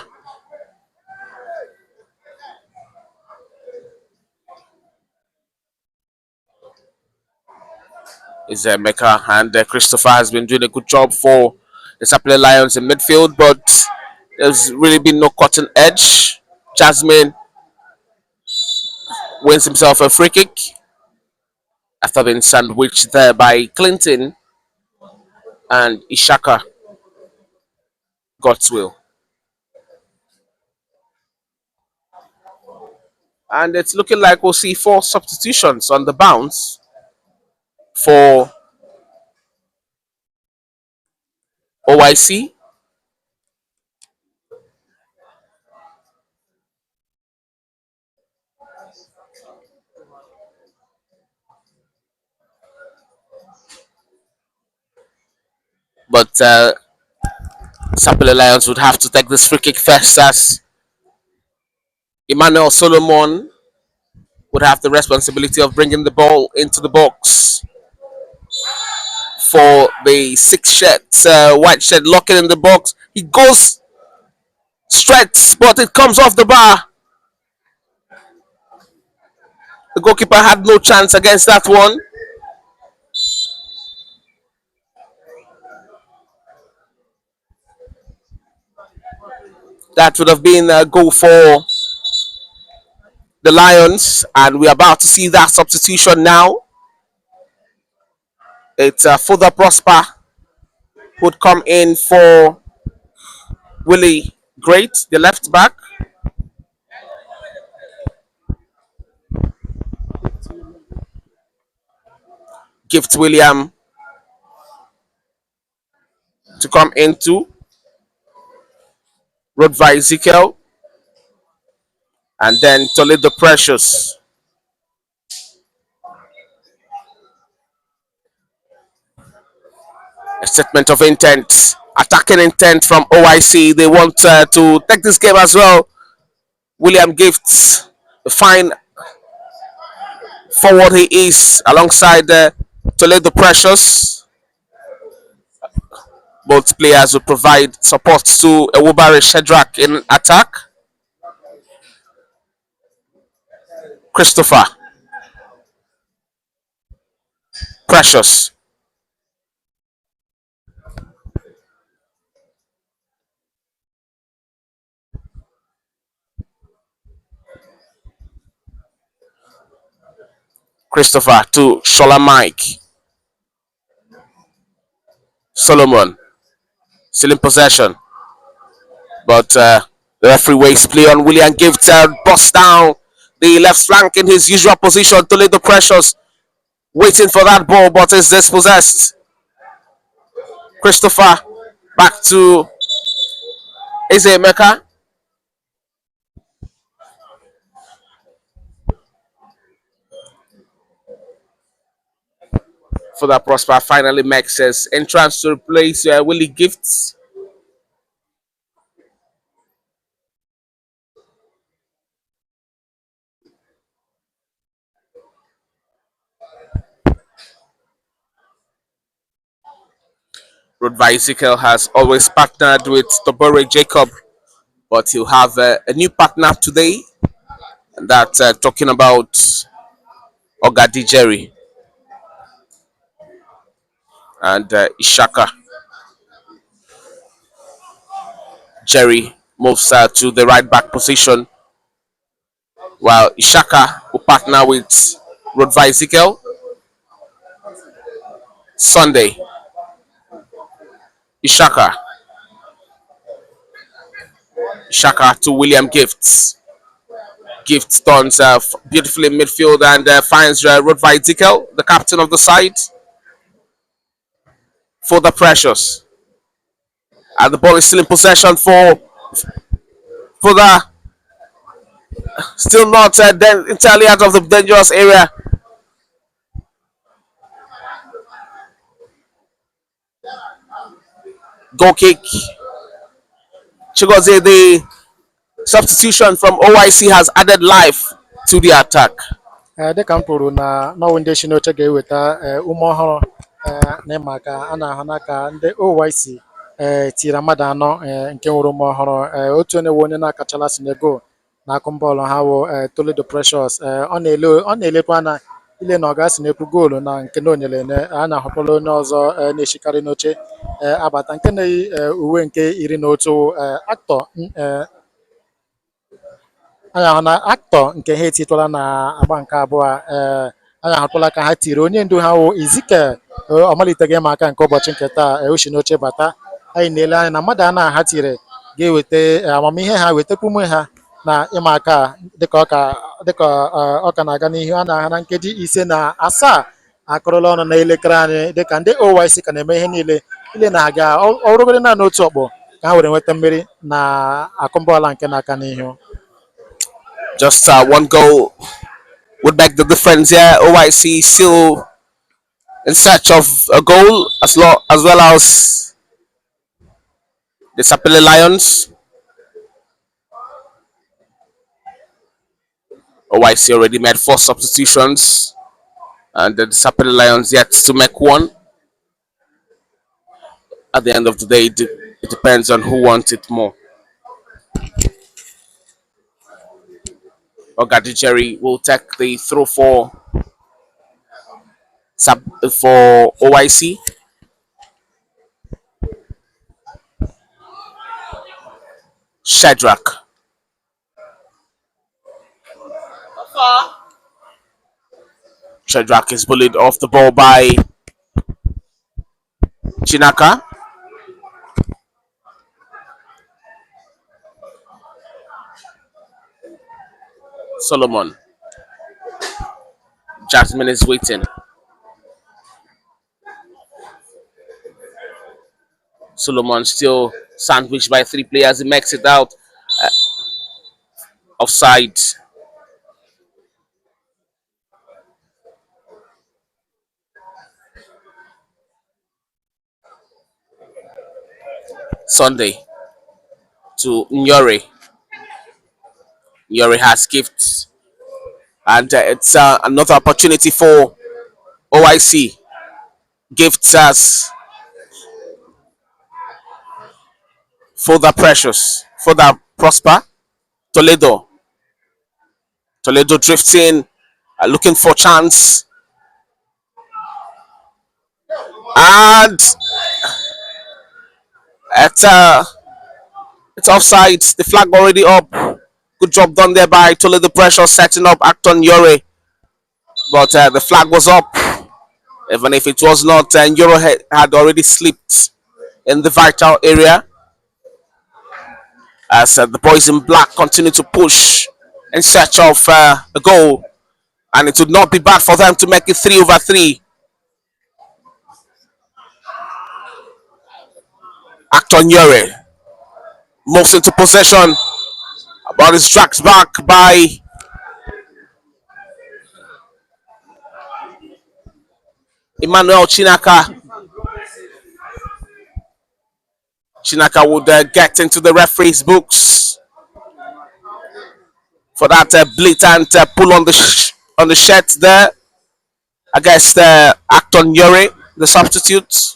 A: Is Mecca, and Christopher has been doing a good job for the Sapele Lions in midfield, but there's really been no cutting edge. Jasmine wins himself a free kick after being sandwiched there by Clinton and Ishaka Godswill. And it's looking like we'll see 4 substitutions on the bounce for OIC. But Sapele Lions would have to take this free kick first, as Emmanuel Solomon would have the responsibility of bringing the ball into the box for the 6 shirts, white shirt locking in the box. He goes straight, but it comes off the bar. The goalkeeper had no chance against that one. That would have been a goal for the Lions, and we're about to see that substitution now. It's Further Prosper would come in for Willie Great, the left back. Gift William to come into Rodva Ezekiel, and then Toledo Precious. A statement of intent, attacking intent from OIC. They want to take this game as well. William Gifts, the fine forward he is, alongside Toledo Precious. Both players will provide support to Ewubare Shedrack in attack. Christopher Precious. Christopher to Shola Mike. Solomon still in possession, but the referee wastes play on William Gift. Bust down the left flank in his usual position. Toledo Precious waiting for that ball, but is dispossessed. Christopher back to Eze Emeka. For that Prosper finally makes his entrance to replace Willie Gifts. Rodva Ezekiel has always partnered with Tobore Jacob, but he'll have a new partner today, and that's talking about Ogadi Jerry and Ishaka. Jerry moves to the right back position, while Ishaka will partner with Rodva Ezekiel. Sunday, Ishaka. Ishaka to William Gifts. Gifts turns beautifully in midfield and finds Rodva Ezekiel, the captain of the side, for the Precious. And the ball is still in possession for the still not entirely out of the dangerous area. Goal kick. Chigozie, the substitution from OIC has added life to the attack.
B: Dịka m kwuru na n'ọwụ ndị si n'oche ga-eweta ume ọhụrụ n'ịma ka a na-ahụ n'aka ndị OYC tiri mmadụ anọ nke nwere ume ọhụrụ. Otu onye onye na-akachala si n'ego na-akụ bọọlụ ha wụ Toledo Precious. Ọ na-elekwa anya ile na ọ ga-asị na-ekwu goolu na nke na onyere a na-ahụkwala onye ọzọ na-eshikarị n'oche abata nke na-eyi uwe nke 11 aktọ anyị ahụ na aktọ nke ha etitụla na agba nke abụọ. Anyị ahụkwala ka ha tiri onye ndu ha wụ Ezekiel. Ọ maliteghị ịma aka nke ụbọchị nke taa oshi n'oche bata. Anyị na-ele anya na mmadụ a na ha tiri ga-eweta amamihe ha wetakwu ume ha na ịma aka dịka ọ ka na-aga n'ihu. A na-aha na nkeji 5-7 akụrụla ọnụ na elekere anyị dịka ndị OYC ka na-eme ihe niile ile na-aga ọrụgoro naanị otu ọkpọ ka ha were nweta mmeri na akụmbọọla nke na-aka n'ihu.
A: Just one goal would make the difference here. OIC still in search of a goal as well as the De-Sapele Lions. OIC already made 4 substitutions, and the De-Sapele Lions yet to make one. At the end of the day, it depends on who wants it more. Ogadi Jerry will take the throw for OIC. Shadrach. Shadrach is bullied off the ball by Chinaka. Solomon. Jasmine is waiting. Solomon still sandwiched by three players. He makes it out. Offside. Sunday to Nyori. Nyori has gifts. And it's another opportunity for OIC. Gifts us for the Precious. For the Prosper. Toledo. Toledo drifts in. Looking for chance. And it's offside. The flag already up. Good job done there by Toledo Pressure setting up Acton Yore. But the flag was up. Even if it was not, Yoro had already slipped in the vital area. As the boys in black continue to push in search of a goal. And it would not be bad for them to make it 3/3. Acton Yore moves into possession. But is dragged back by Emmanuel Chinaka. Chinaka would get into the referee's books for that blatant pull on the shirt there against Acton Yore, the substitute.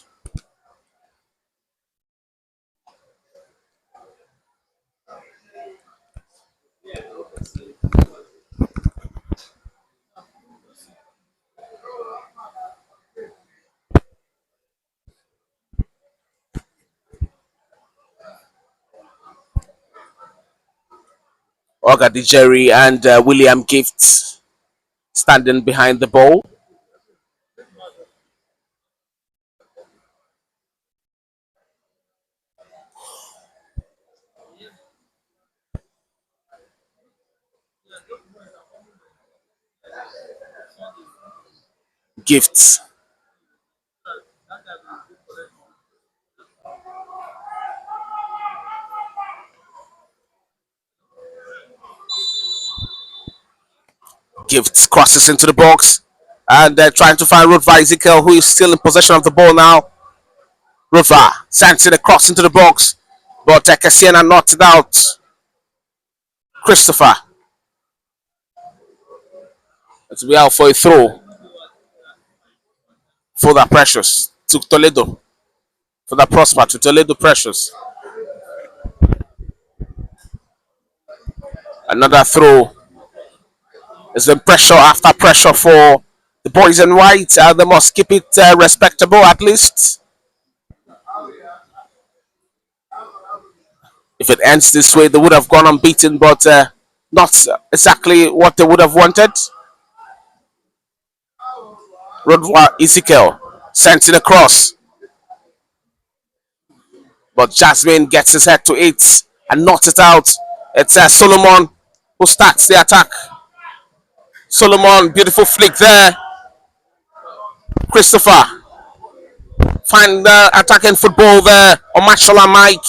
A: Ogadi Jerry and William Gift standing behind the ball. Gifts. Gifts crosses into the box and trying to find Rodva Ezekiel, who is still in possession of the ball now. Rodva sends it across into the box, but Cassiana knocked it out. Christopher. It's be out for a throw for the Precious to Toledo. For the Prosper to Toledo Precious. Another throw. There's been pressure after pressure for the boys in white. They must keep it respectable at least. If it ends this way, they would have gone unbeaten, but not exactly what they would have wanted. Rodwa Ezekiel sends it across. But Jasmine gets his head to it and knocks it out. It's Solomon who starts the attack. Solomon, beautiful flick there. Christopher, find the attacking football there. Omachola Mike.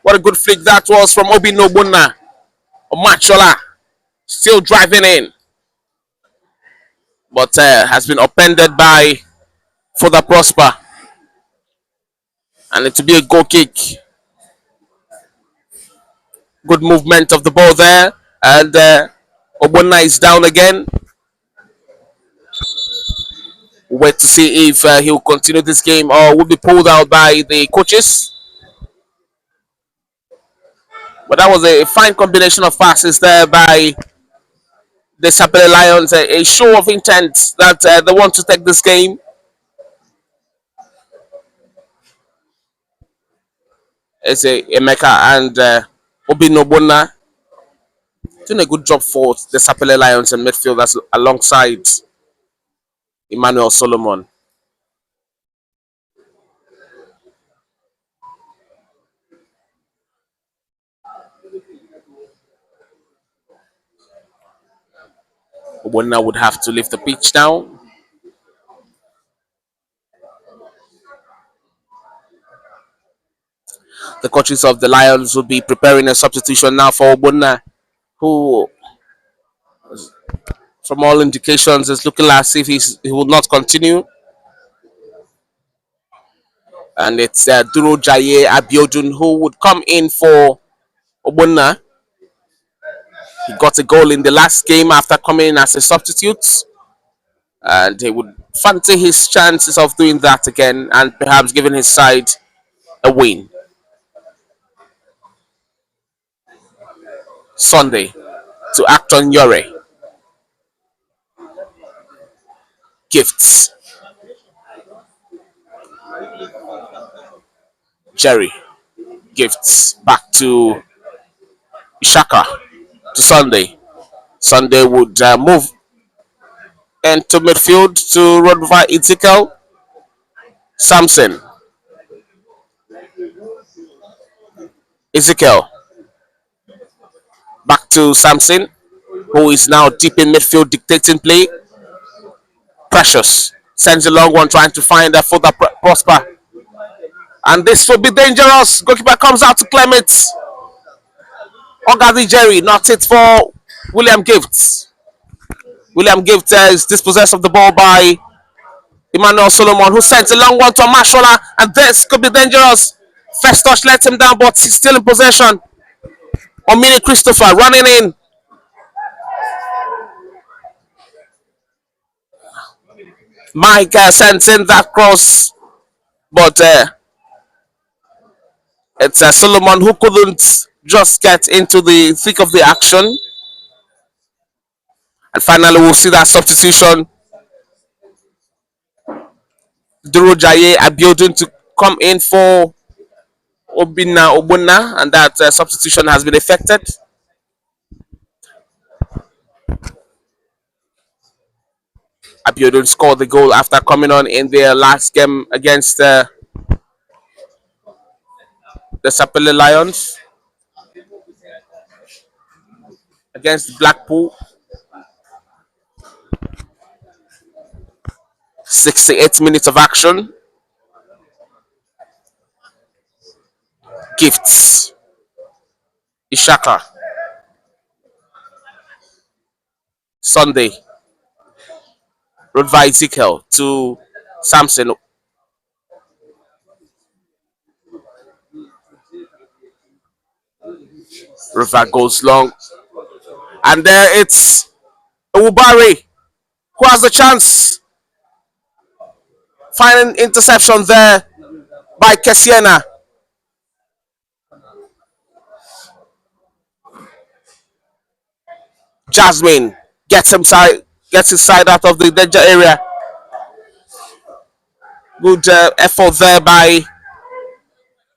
A: What a good flick that was from Obi Nobuna. Omachola still driving in. But has been upended by Further Prosper. And it will be a goal kick. Good movement of the ball there. And Obuna is down again. Wait to see if he'll continue this game or will be pulled out by the coaches. But that was a fine combination of passes there by the De-Sapele Lions. A show of intent that they want to take this game. It's Emeka and Obinobona doing a good job for the Sapele Lions in midfield that's alongside Emmanuel Solomon. Obona would have to leave the pitch now. The coaches of the Lions will be preparing a substitution now for Obona, who, from all indications, is looking as if he will not continue. And it's Duro Jaye Abiodun who would come in for Obona. He got a goal in the last game after coming in as a substitute. And he would fancy his chances of doing that again and perhaps giving his side a win. Sunday to Acton Yore. Gifts. Jerry. Gifts. Back to Ishaka. To Sunday. Sunday would move into midfield to run by Ezekiel. Samson. Ezekiel. Back to Samson, who is now deep in midfield dictating play. Precious sends a long one trying to find a further Prosper. And this will be dangerous. Goalkeeper comes out to claim it. Ogadi Jerry, not it for William Gifts. William Gifts is dispossessed of the ball by Emmanuel Solomon, who sends a long one to Mashola, and this could be dangerous. First touch lets him down, but he's still in possession. Omini Christopher running in. Mike sends in that cross, but it's Solomon who couldn't just get into the thick of the action. And finally, we'll see that substitution. Durojaye Abiodun to come in for Obona, and that substitution has been effected. Abiodun scored the goal after coming on in their last game against the Sapele Lions. Against Blackpool. 68 minutes of action. Gifts. Ishaka. Sunday. Rodva Ezekiel to Samson. River goes long. And there it's Ubari who has the chance. Finding interception there by Kessiena. Jasmine gets his side out of the danger area. Good effort there by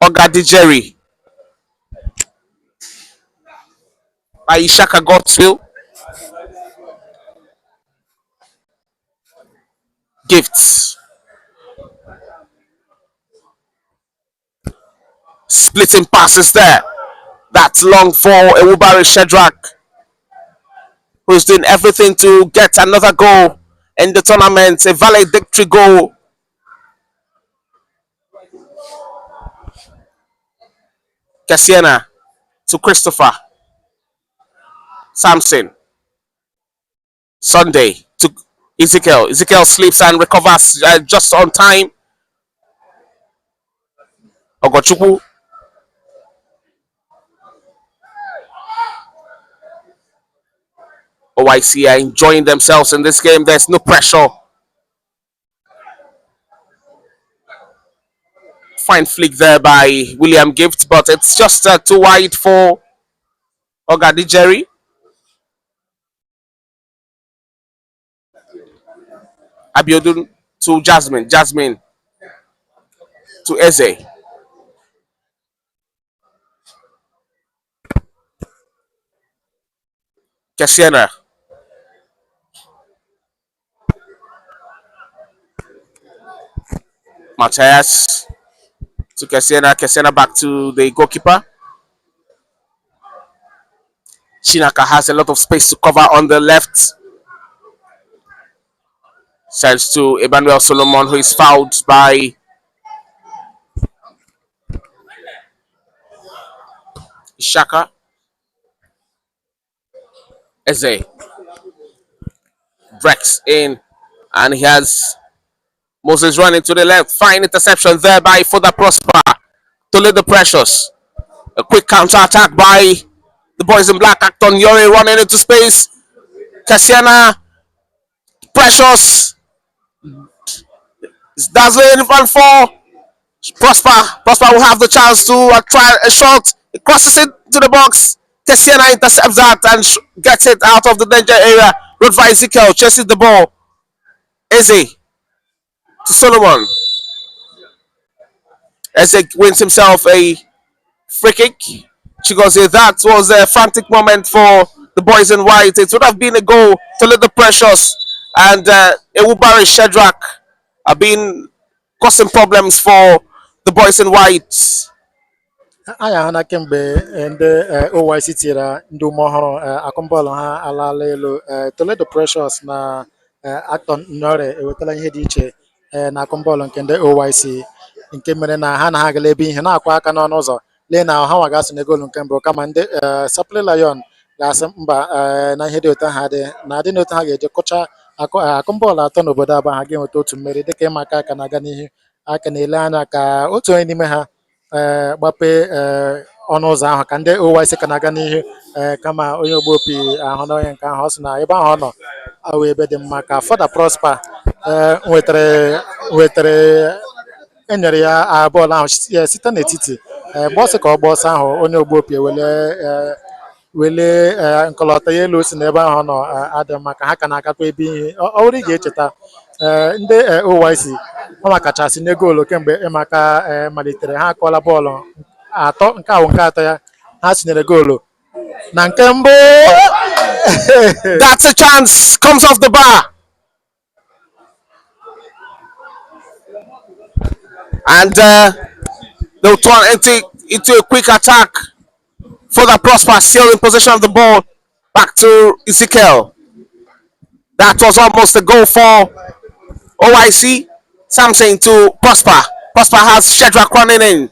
A: Ogadijeri. By Ishaka Godswill. Gifts. Splitting passes there. That's long for Ewubari Shedrack, who's doing everything to get another goal in the tournament. A valedictory goal. Kessiena to Christopher. Samson. Sunday to Ezekiel. Ezekiel sleeps and recovers just on time. Ogochukwu. OIC are enjoying themselves in this game. There's no pressure. Fine flick there by William Gift, but it's just too wide for Ogadijeri. Abiodun to Jasmine. Jasmine to Eze. Cassiana. Matthias to Cassiana. Cassiana back to the goalkeeper. Shinaka has a lot of space to cover on the left. Sends to Emmanuel Solomon, who is fouled by Shaka. Eze breaks in, and he has Moses running to the left. Fine interception there by Further Prosper to lead the Precious. A quick counter attack by the boys in black. Acton Yori running into space. Cassiana, Precious, is dazzling in front for Prosper. Prosper will have the chance to try a shot. He crosses it to the box. Cassiana intercepts that and gets it out of the danger area. Rodva Ezekiel chases the ball. Eze to Solomon. Eze wins himself a free kick. Chigozie, that was a frantic moment for the boys in white. It would have been a goal to lead the Precious, and Ewubari Shadrach have been causing problems for the boys in white.
B: anyị ahụ na kemgbe ndị OYC tiri ndị ume ọhụrụ akụmbọọlụ ha alaala elu. Toledo Precious na Acton Nore ewetala ihe dị iche na akụmbọọlụ nke ndị OYC, nke mere na ha agala ebe ihe na-akwa aka n'ọnụ ụzọ lee na ha nwa gasị na goolu nke mbụ, kama ndị Sapele Lion ga-asị mba na ihe dị otu ha adị n'otu ha ga-eje kụcha akụmbọọlụ atọ n'obodo Aba, ha ga-enweta otu mmeri dịka ịmaka aka na-aga n'ihu. Aka na-ele anya ka otu onye n'ime ha gbape ọnụ ụzọ ahụ ka ndị OYC ka na-aga n'ihu, kama onye ogbopi ahụ na onye nke ahụ ọ sị na ebe ahụ ọ nọ awụ ebe dị mma. Ka Further Prosper nwetara enyere ya bọọlụ ahụ site n'etiti, gbọsị ka ọ gbọsị ahụ onye ogbopi wele nkọlọta ya elu si n'ebe ahụ ọ nọ adị mma, ka ha ka na-agakwa ebe ihe. Ọ bụrụ ị ga-echeta ndị OYC ọma kachasị nye goolu kemgbe ịmaka malitere. Ha akụọla bọọlụ atọ, nke ahụ nke atọ ya ha tinyere goolu na nke mbụ.
A: That's a chance, comes off the bar, and they'll turn into a quick attack. Further Prosper still in possession of the ball. Back to Ezekiel. That was almost a goal for OIC. Something to Prosper. Prosper has Shadrach running in.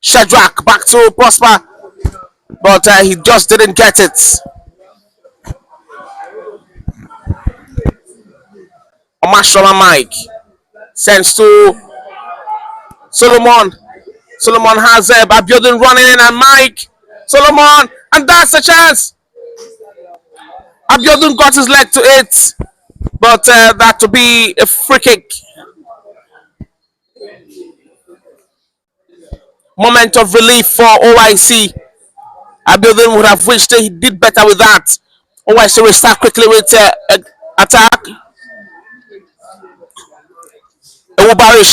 A: Shadrach back to Prosper, but he just didn't get it. Omashola Mike sends to Solomon. Solomon has Abiodun running in, and Mike. Solomon, and that's a chance. Abiodun got his leg to it, but that to be a free kick. Moment of relief for OIC. Abiodun would have wished he did better with that. OIC will start quickly with attack. Ewubari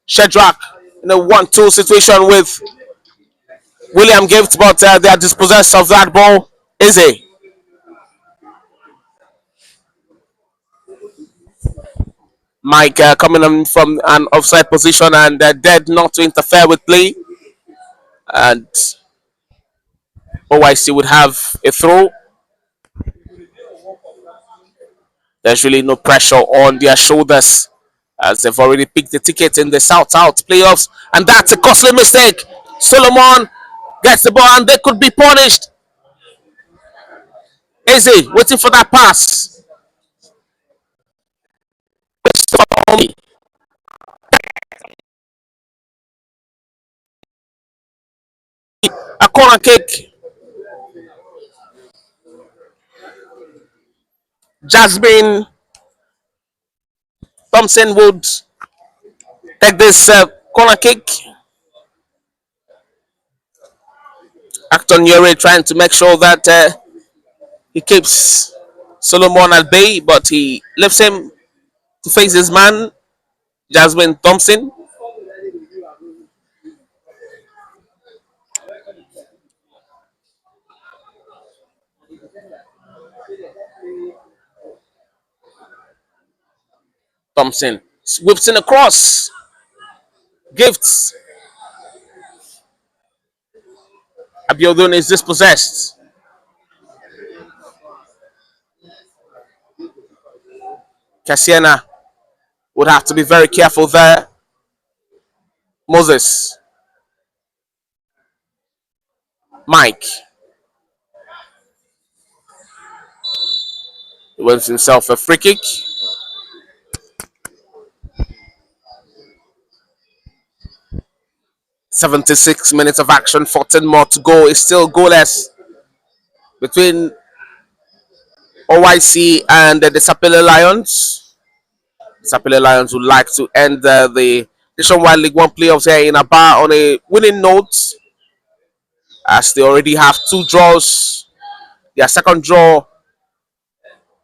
A: Shadrach in a 1-2 situation with William Gift, but they are dispossessed of that ball. Easy. Mike coming in from an offside position and dead not to interfere with play. And OIC would have a throw. There's really no pressure on their shoulders, as they've already picked the ticket in the South-Out playoffs. And that's a costly mistake. Solomon gets the ball and they could be punished. Eze waiting for that pass. A corner kick. Jasmine Thompson would take this corner kick. Acton Yuri trying to make sure that he keeps Solomon at bay, but he lifts him to face his man, Jasmine Thompson. Thompson whips in across. Gifts. Abiodun is dispossessed. Cassiana would have to be very careful there. Moses. Mike. He wins himself a free kick. 76 minutes of action, 14 more to go. It's still goalless between OYC and the De-Sapele Lions. De-Sapele Lions would like to end the Nationwide League One playoffs here in Aba on a winning note, as they already have 2 draws. Their second draw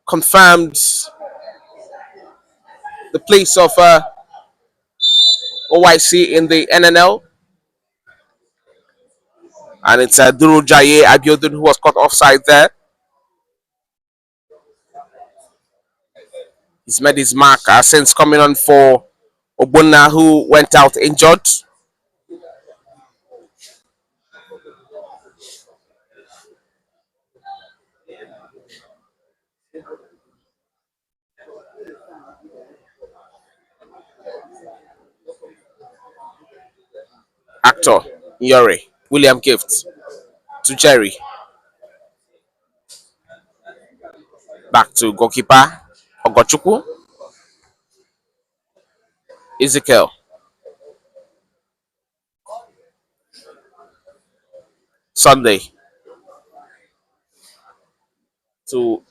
A: confirmed the place of OYC in the NNL. And it's Duru Jaye Abiodun who was caught offside there. He's made his mark since coming on for Obuna, who went out injured. Actor Yori, William Gift to Jerry. Back to goalkeeper Ogochukwu. Ezekiel. Sunday. To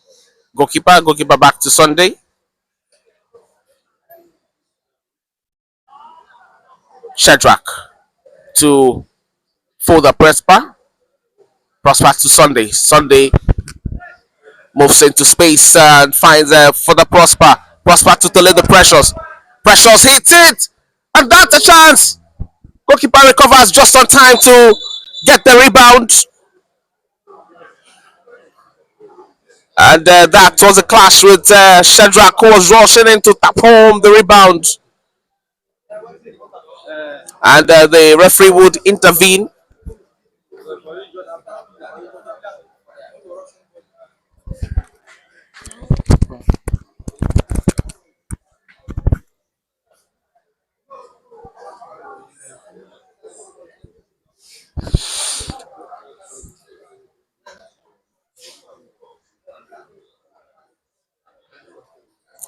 A: goalkeeper. Goalkeeper back to Sunday. Shadrach to Folder Prosper. Prosper to Sunday. Sunday moves into space and finds for the Prosper. Prosper to Toledo Precious. Precious hits it, and that's a chance. Goalkeeper recovers just on time to get the rebound. And that was a clash with Shadrach, who was rushing in to tap home the rebound. And the referee would intervene.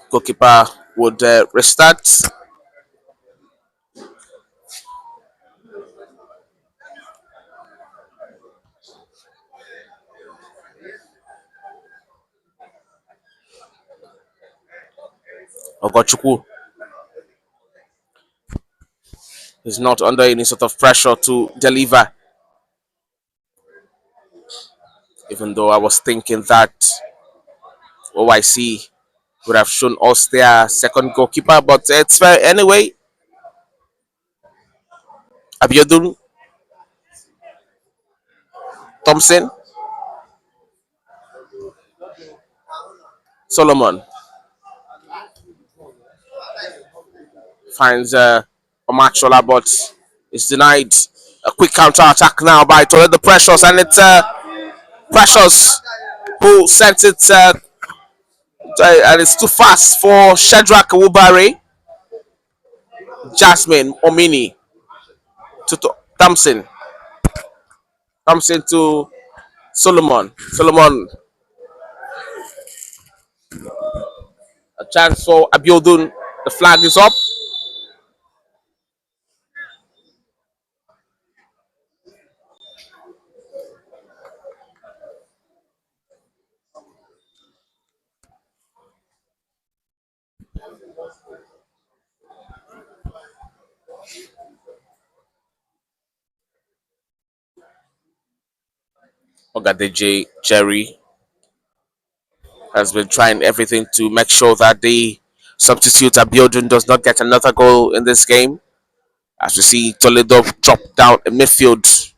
A: Goalkeeper would restart. Ogochukwu is not under any sort of pressure to deliver. Even though I was thinking that OYC would have shown us their second goalkeeper, but it's fair anyway. Abiodun, Thompson, Solomon finds Omachola, but it's denied. A quick counter attack now by Toledo Precious, and it's Precious who sent it, and it's too fast for Shadrach Wubare. Jasmine Omini to Thompson. Thompson to Solomon. Solomon. A chance for Abiodun. The flag is up. Ogadeji Jerry has been trying everything to make sure that the substitute Abiodun does not get another goal in this game. As we see Toledo drop down in midfield.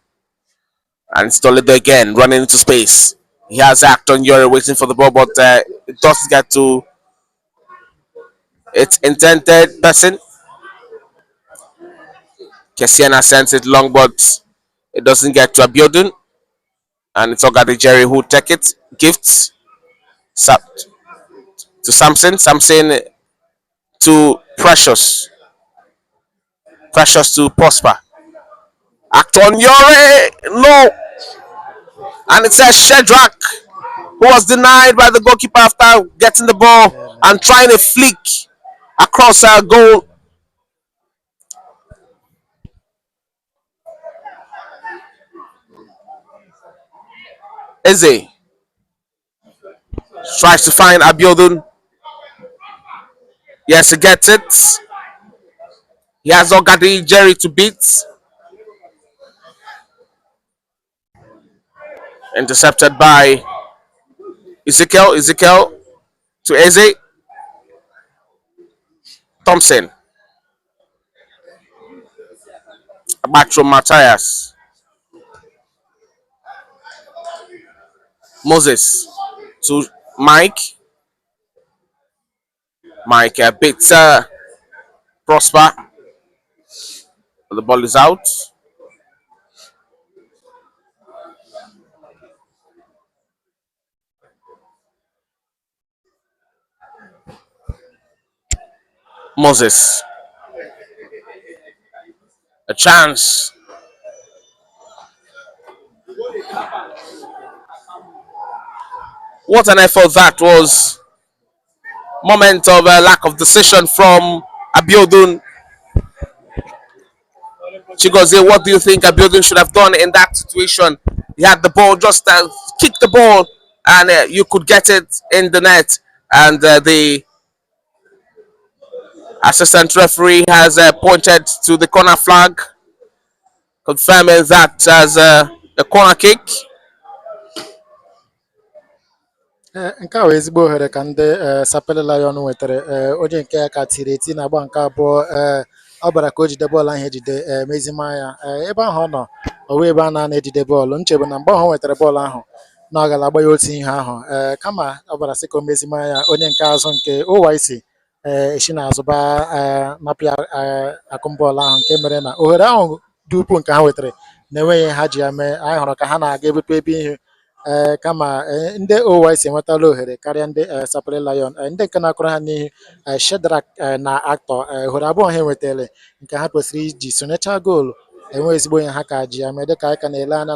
A: And it's Toledo again running into space. He has Acton Yuri waiting for the ball, but it doesn't get to its intended person. Kessiana sends it long, but it doesn't get to a building, and it's Ogade Jerry who take it. Gifts to Samson. Samson to Precious. Precious to Prosper. Acton Yore, no, and it says Shedrack, who was denied by the goalkeeper after getting the ball and trying a flick across our goal. Eze tries to find Abiodun. Yes, he gets it. He has Ogadi Jerry to beat. Intercepted by Ezekiel. Ezekiel to Eze. Thompson. Back to Matthias. Moses to Mike. Mike beats Prosper. The ball is out. Moses. A chance. What an effort that was. Moment of lack of decision from Abiodun. Chigozie, what do you think Abiodun should have done in that situation? He had the ball, just kick the ball, and you could get it in the net. And the assistant referee has pointed to the corner flag, confirming that as a corner kick.
B: nke a wee ezigbo ohere ka ndị Sapele Lion nwetara. Onye nke ya ka tiri eti na agba nke abụọ. Ọ bara ka o jide bọọlụ ahụ ejide mezima ya ebe ahụ ọ nọ, ọ wee ebe a na-ejide bọọlụ. Nchebe na mgbe ahụ o nwetara bọọlụ ahụ na ọ gara agba ya otu ihe ahụ, kama ọ bara sị ka o mezima ya. Onye nke azụ nke OYC esi n'azụ napụ ya akụmbọọlụ ahụ, nke mere na ohere ahụ dị ukwuu nke ha nwetara na enweghị ha ji ya mee. Anyị hụrụ ka ha na-aga ebepe ebe ihe, kama ndị OYC enwetala ohere karịa ndị Sapele Lion. Ndị nke na-akụrụ ha n'ihu Shedrack na Actor, ohere abụọ ha enwetara nke ha kwesịrị iji sonyecha goolu. Enwe ezigbo ihe ha ka ji ya mee, dịka anyị ka na-ele anya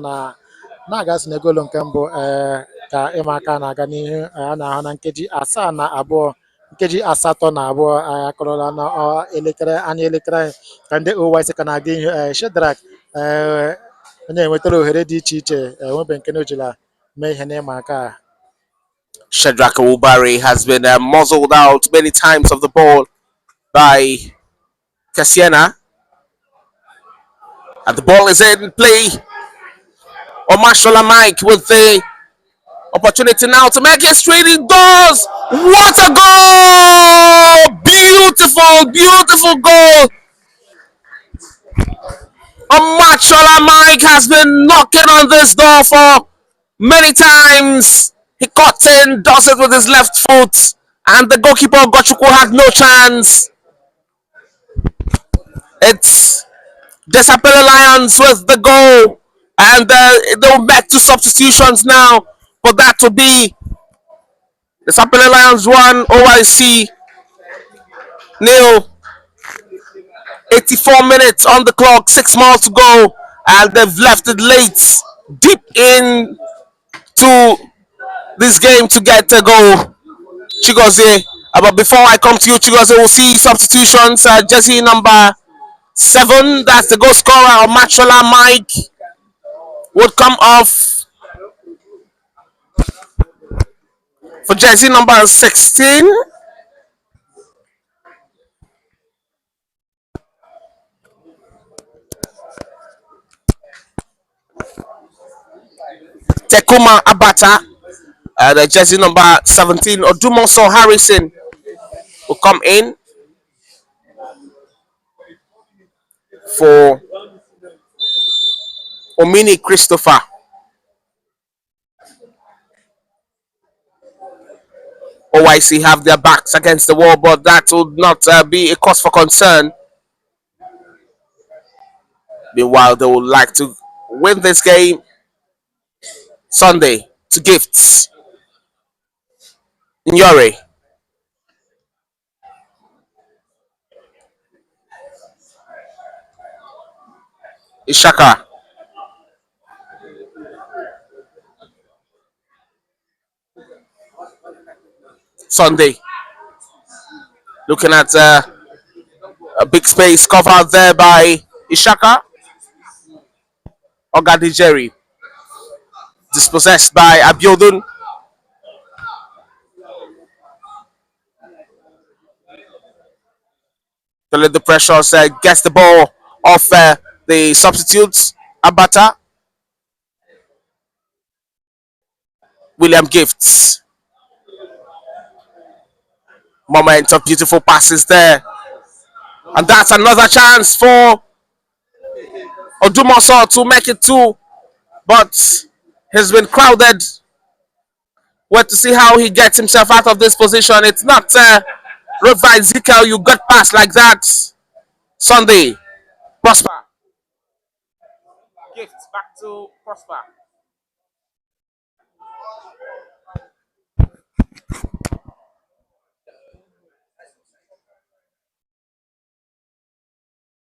B: na-aga sonye goolu nke mbụ. Ka ịma aka na-aga n'ihu, a na-ahụ na nkeji 7-2, nkeji 8-2 akụrụla na elekere anyị ka ndị OYC ka na-aga ihu. Shedrack onye enwetara ohere dị iche iche, enwebe nke na ojila mee ihe n'ịma aka.
A: Shedrack Awubari has been muzzled out many times of the ball by Kessiana. And the ball is in play. Omashola Mike with the opportunity now to make it straight. It does. What a goal! Beautiful, beautiful goal. Omashola Mike has been knocking on this door for many times. He cuts in, does it with his left foot, and the goalkeeper Gochukwu had no chance. It's De-Sapele Lions with the goal, and they'll make 2 substitutions now, but that will be De-Sapele Lions 1, OIC 0. 84 minutes on the clock, 6 more to go, and they've left it late, deep in to this game to get a goal. Chigozie, but before I come to you, Chigozie, we'll see substitutions. Jersey number 7, that's the goal scorer, Machola Mike, would come off for jersey number 16. Tekuma Abata, the jersey number 17. Odumoso Harrison will come in for Omini Christopher. OIC have their backs against the wall, but that would not be a cause for concern. Meanwhile, they would like to win this game Sunday to gifts. Nyore, Ishaka, Sunday. Looking at a big space covered there by Ishaka. Ogadijeri dispossessed by Abiodun. To let the pressures gets the ball off the substitutes. Abata, William Gifts. Moment of beautiful passes there. And that's another chance for Odumoso to make it two. But he's been crowded. Wait to see how he gets himself out of this position. It's not Road by Ezekiel. You got past like that. Sunday. Prosper. Gift back to Prosper.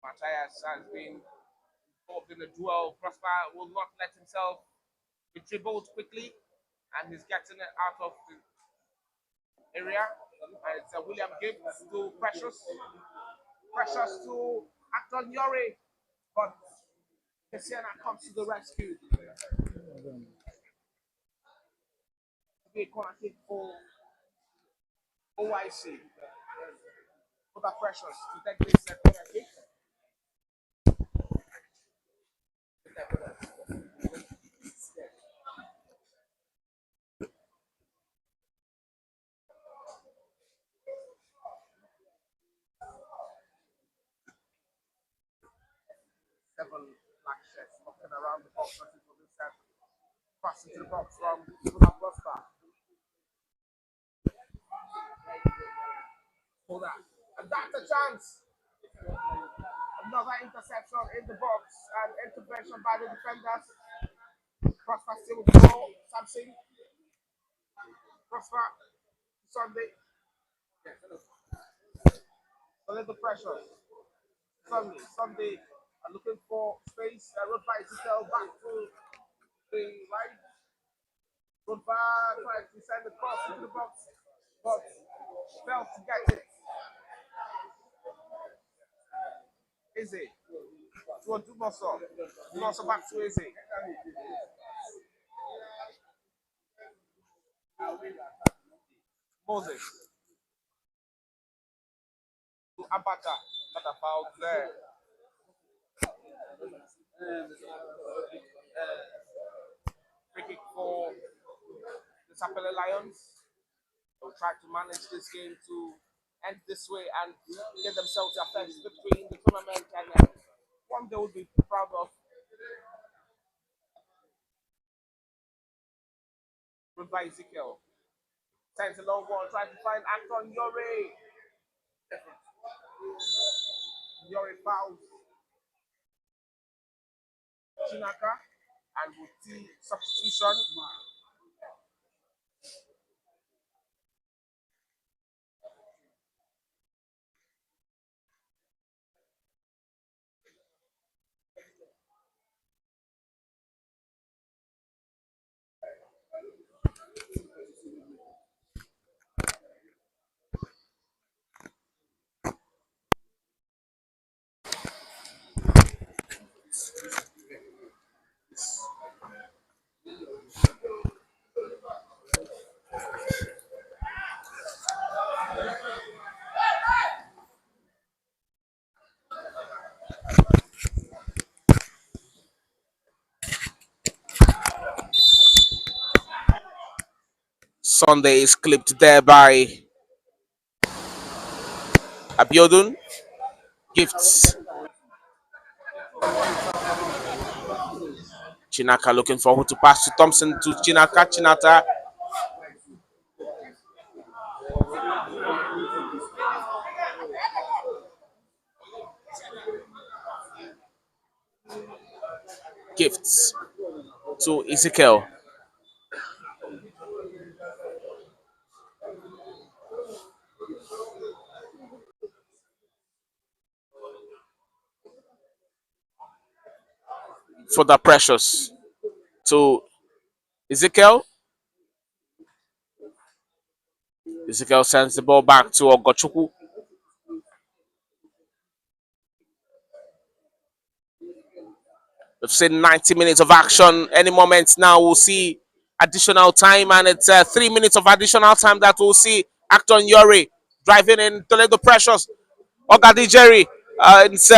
A: Matthias has been involved in the duel. Prosper will not let himself be dribbled quickly, and he's getting it out of the area. And it's William Gibbs to Precious. Precious to Acton Yori. But Kessiana comes to the rescue. Big corner kick for OIC. For the Precious to take this corner kick. Seven black shirts walking around the box looking for this set. Pass into the box from Prosper. Hold that. And that's a chance. Another interception in the box and intervention by the defenders. Prosper still with the ball. Samson. Prosper. Sunday. A little pressure. Sunday are looking for space. Road by Ezekiel back to the right. Road by trying to send the cross into the box, but failed to get it. Easy. To Dumoso. Dumoso back to Easy. Moses. To Abata. Abata fouled there. Free kick for the De-Sapele Lions. They'll try to manage this game to end this way and get themselves their first victory in the tournament, and one they will be proud of. Goodbye, Ezekiel. Sends a long one, trying to find Acton Yore. Yore fouls Chinaka, and with the substitution. Sunday is clipped there by Abiodun. Gifts. Chinaka looking for who to pass to Thompson to Chinaka. Chinata Gifts to Ezekiel. For the Precious to Ezekiel. Ezekiel sends the ball back to Ogochukwu. We've seen 90 minutes of action. Any moment now, we'll see additional time, and it's 3 minutes of additional time that we'll see Acton Yori driving in Toledo Precious. Ogadi Jerry. It's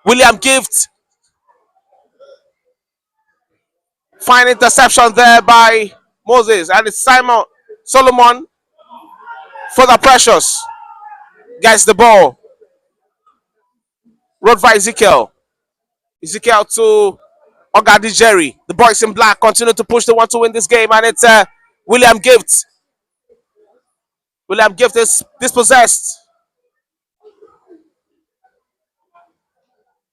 A: William Gift. Fine interception there by Moses, and it's Simon Solomon for the Precious. Gets the ball. Road by Ezekiel. Ezekiel to Ogadi Jerry. The boys in black continue to push the one to win this game, and it's William Gift. William Gift is dispossessed.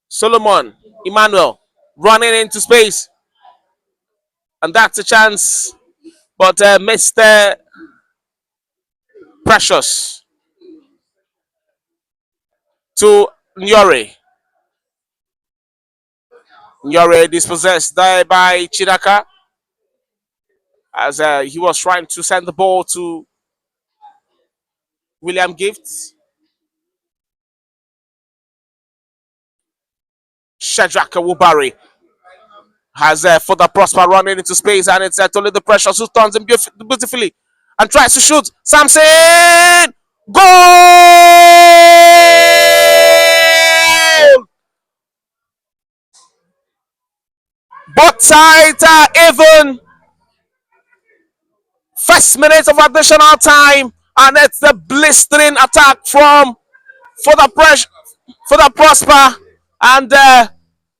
A: Solomon Emmanuel running into space, and that's a chance, but Mr. Precious to Nyore. Nyore dispossessed there by Chidaka as he was trying to send the ball to William Gift. Shadrach Wubari has further Prosper running into space, and it's Toledo Precious who turns him beautifully and tries to shoot. Samson! Goal! Both sides are even. First minute of additional time, and it's the blistering attack from for the Prosper and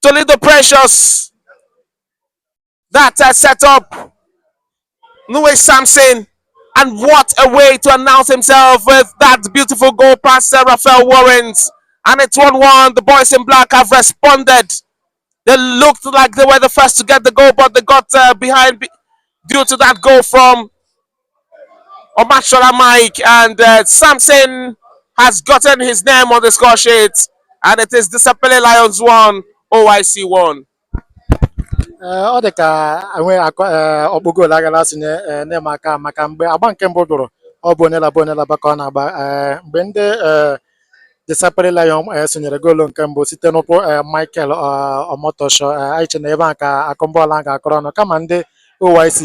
A: Toledo Precious that set up Louis Sampson, and what a way to announce himself with that beautiful goal past Raphael Warrens. And it's 1-1. The boys in black have responded. They looked like they were the first to get the goal, but they got behind due to that goal from Omachola Mike, and Samson has gotten his name on the score sheet, and it is De-Sapele Lions 1, OIC 1.
B: Ọ dị ka enwe ọkpụgoolu agala si na-eme aka maka mgbe agba nke mbụ dụrụ ọ bụ onye laba ka ọ na-agba mgbe ndị De-Sapele Lion sonyere goolu nke mbụ site n'ụkwụ Michael Omotosho. Anyị che na ebe a ka akụmbọọlụ a ga-akọrọ ọnụ kama ndị OYC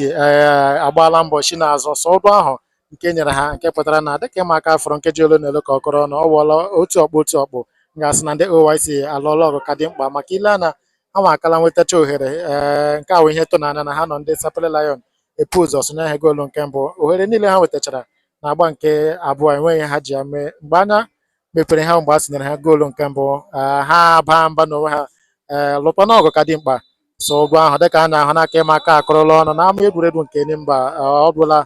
B: agbaala mbọ chi n'azụ sọ ụdụ ahụ nke nyere ha, nke pụtara na dịka ịma aka fọrọ nkeji ole na ole ka ọ kọrọ ọnụ. Ọ wụọla otu ọkpụ ga-asị na ndị OYC alụọla ọgụ ka dị mkpa, maka ile na ha akala nwetacha ohere nke ahụ ihe tụnanya na ha nọ ndị Sapele Lion epu ụzọ sonye ha goolu nke mbụ. Ohere niile ha nwetachara na agba nke abụọ enweghị ha ji ya mee. Mgbe anya mepere ha mgbe a sonyere ha goolu nke mbụ, ha baa mba n'onwe ha lụkwana ọgụ ka dị mkpa so ụgwọ ahụ dịka a na-ahụ n'aka ịma aka akụrụla ọnụ n'ama egwuregwu nke ENYIMBA. Ọ bụla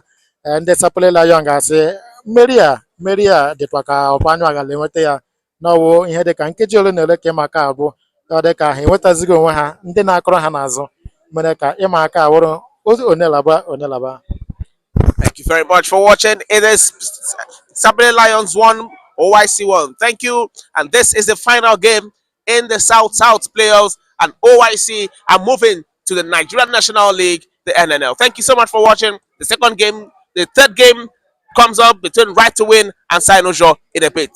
B: ndị Sapele Lion ga-asị mmeri a dịkwa ka ọbanyụ agala enweta ya n'ọwụ ihe dịka nkeji ole na ole ka ịma aka abụ. Ọ dị ka ha enwetazighị onwe ha, ndị na-akọrọ ha n'azụ mere ka ịma aka awụrụ onelaba.
A: Thank you very much for watching. It is Sapele Lions 1, OIC 1. Thank you. And this is the final game in the South playoffs, and OIC are moving to the Nigerian National League, the NNL. Thank you so much for watching. The third game comes up between Right to Win and Sinojo in a pit.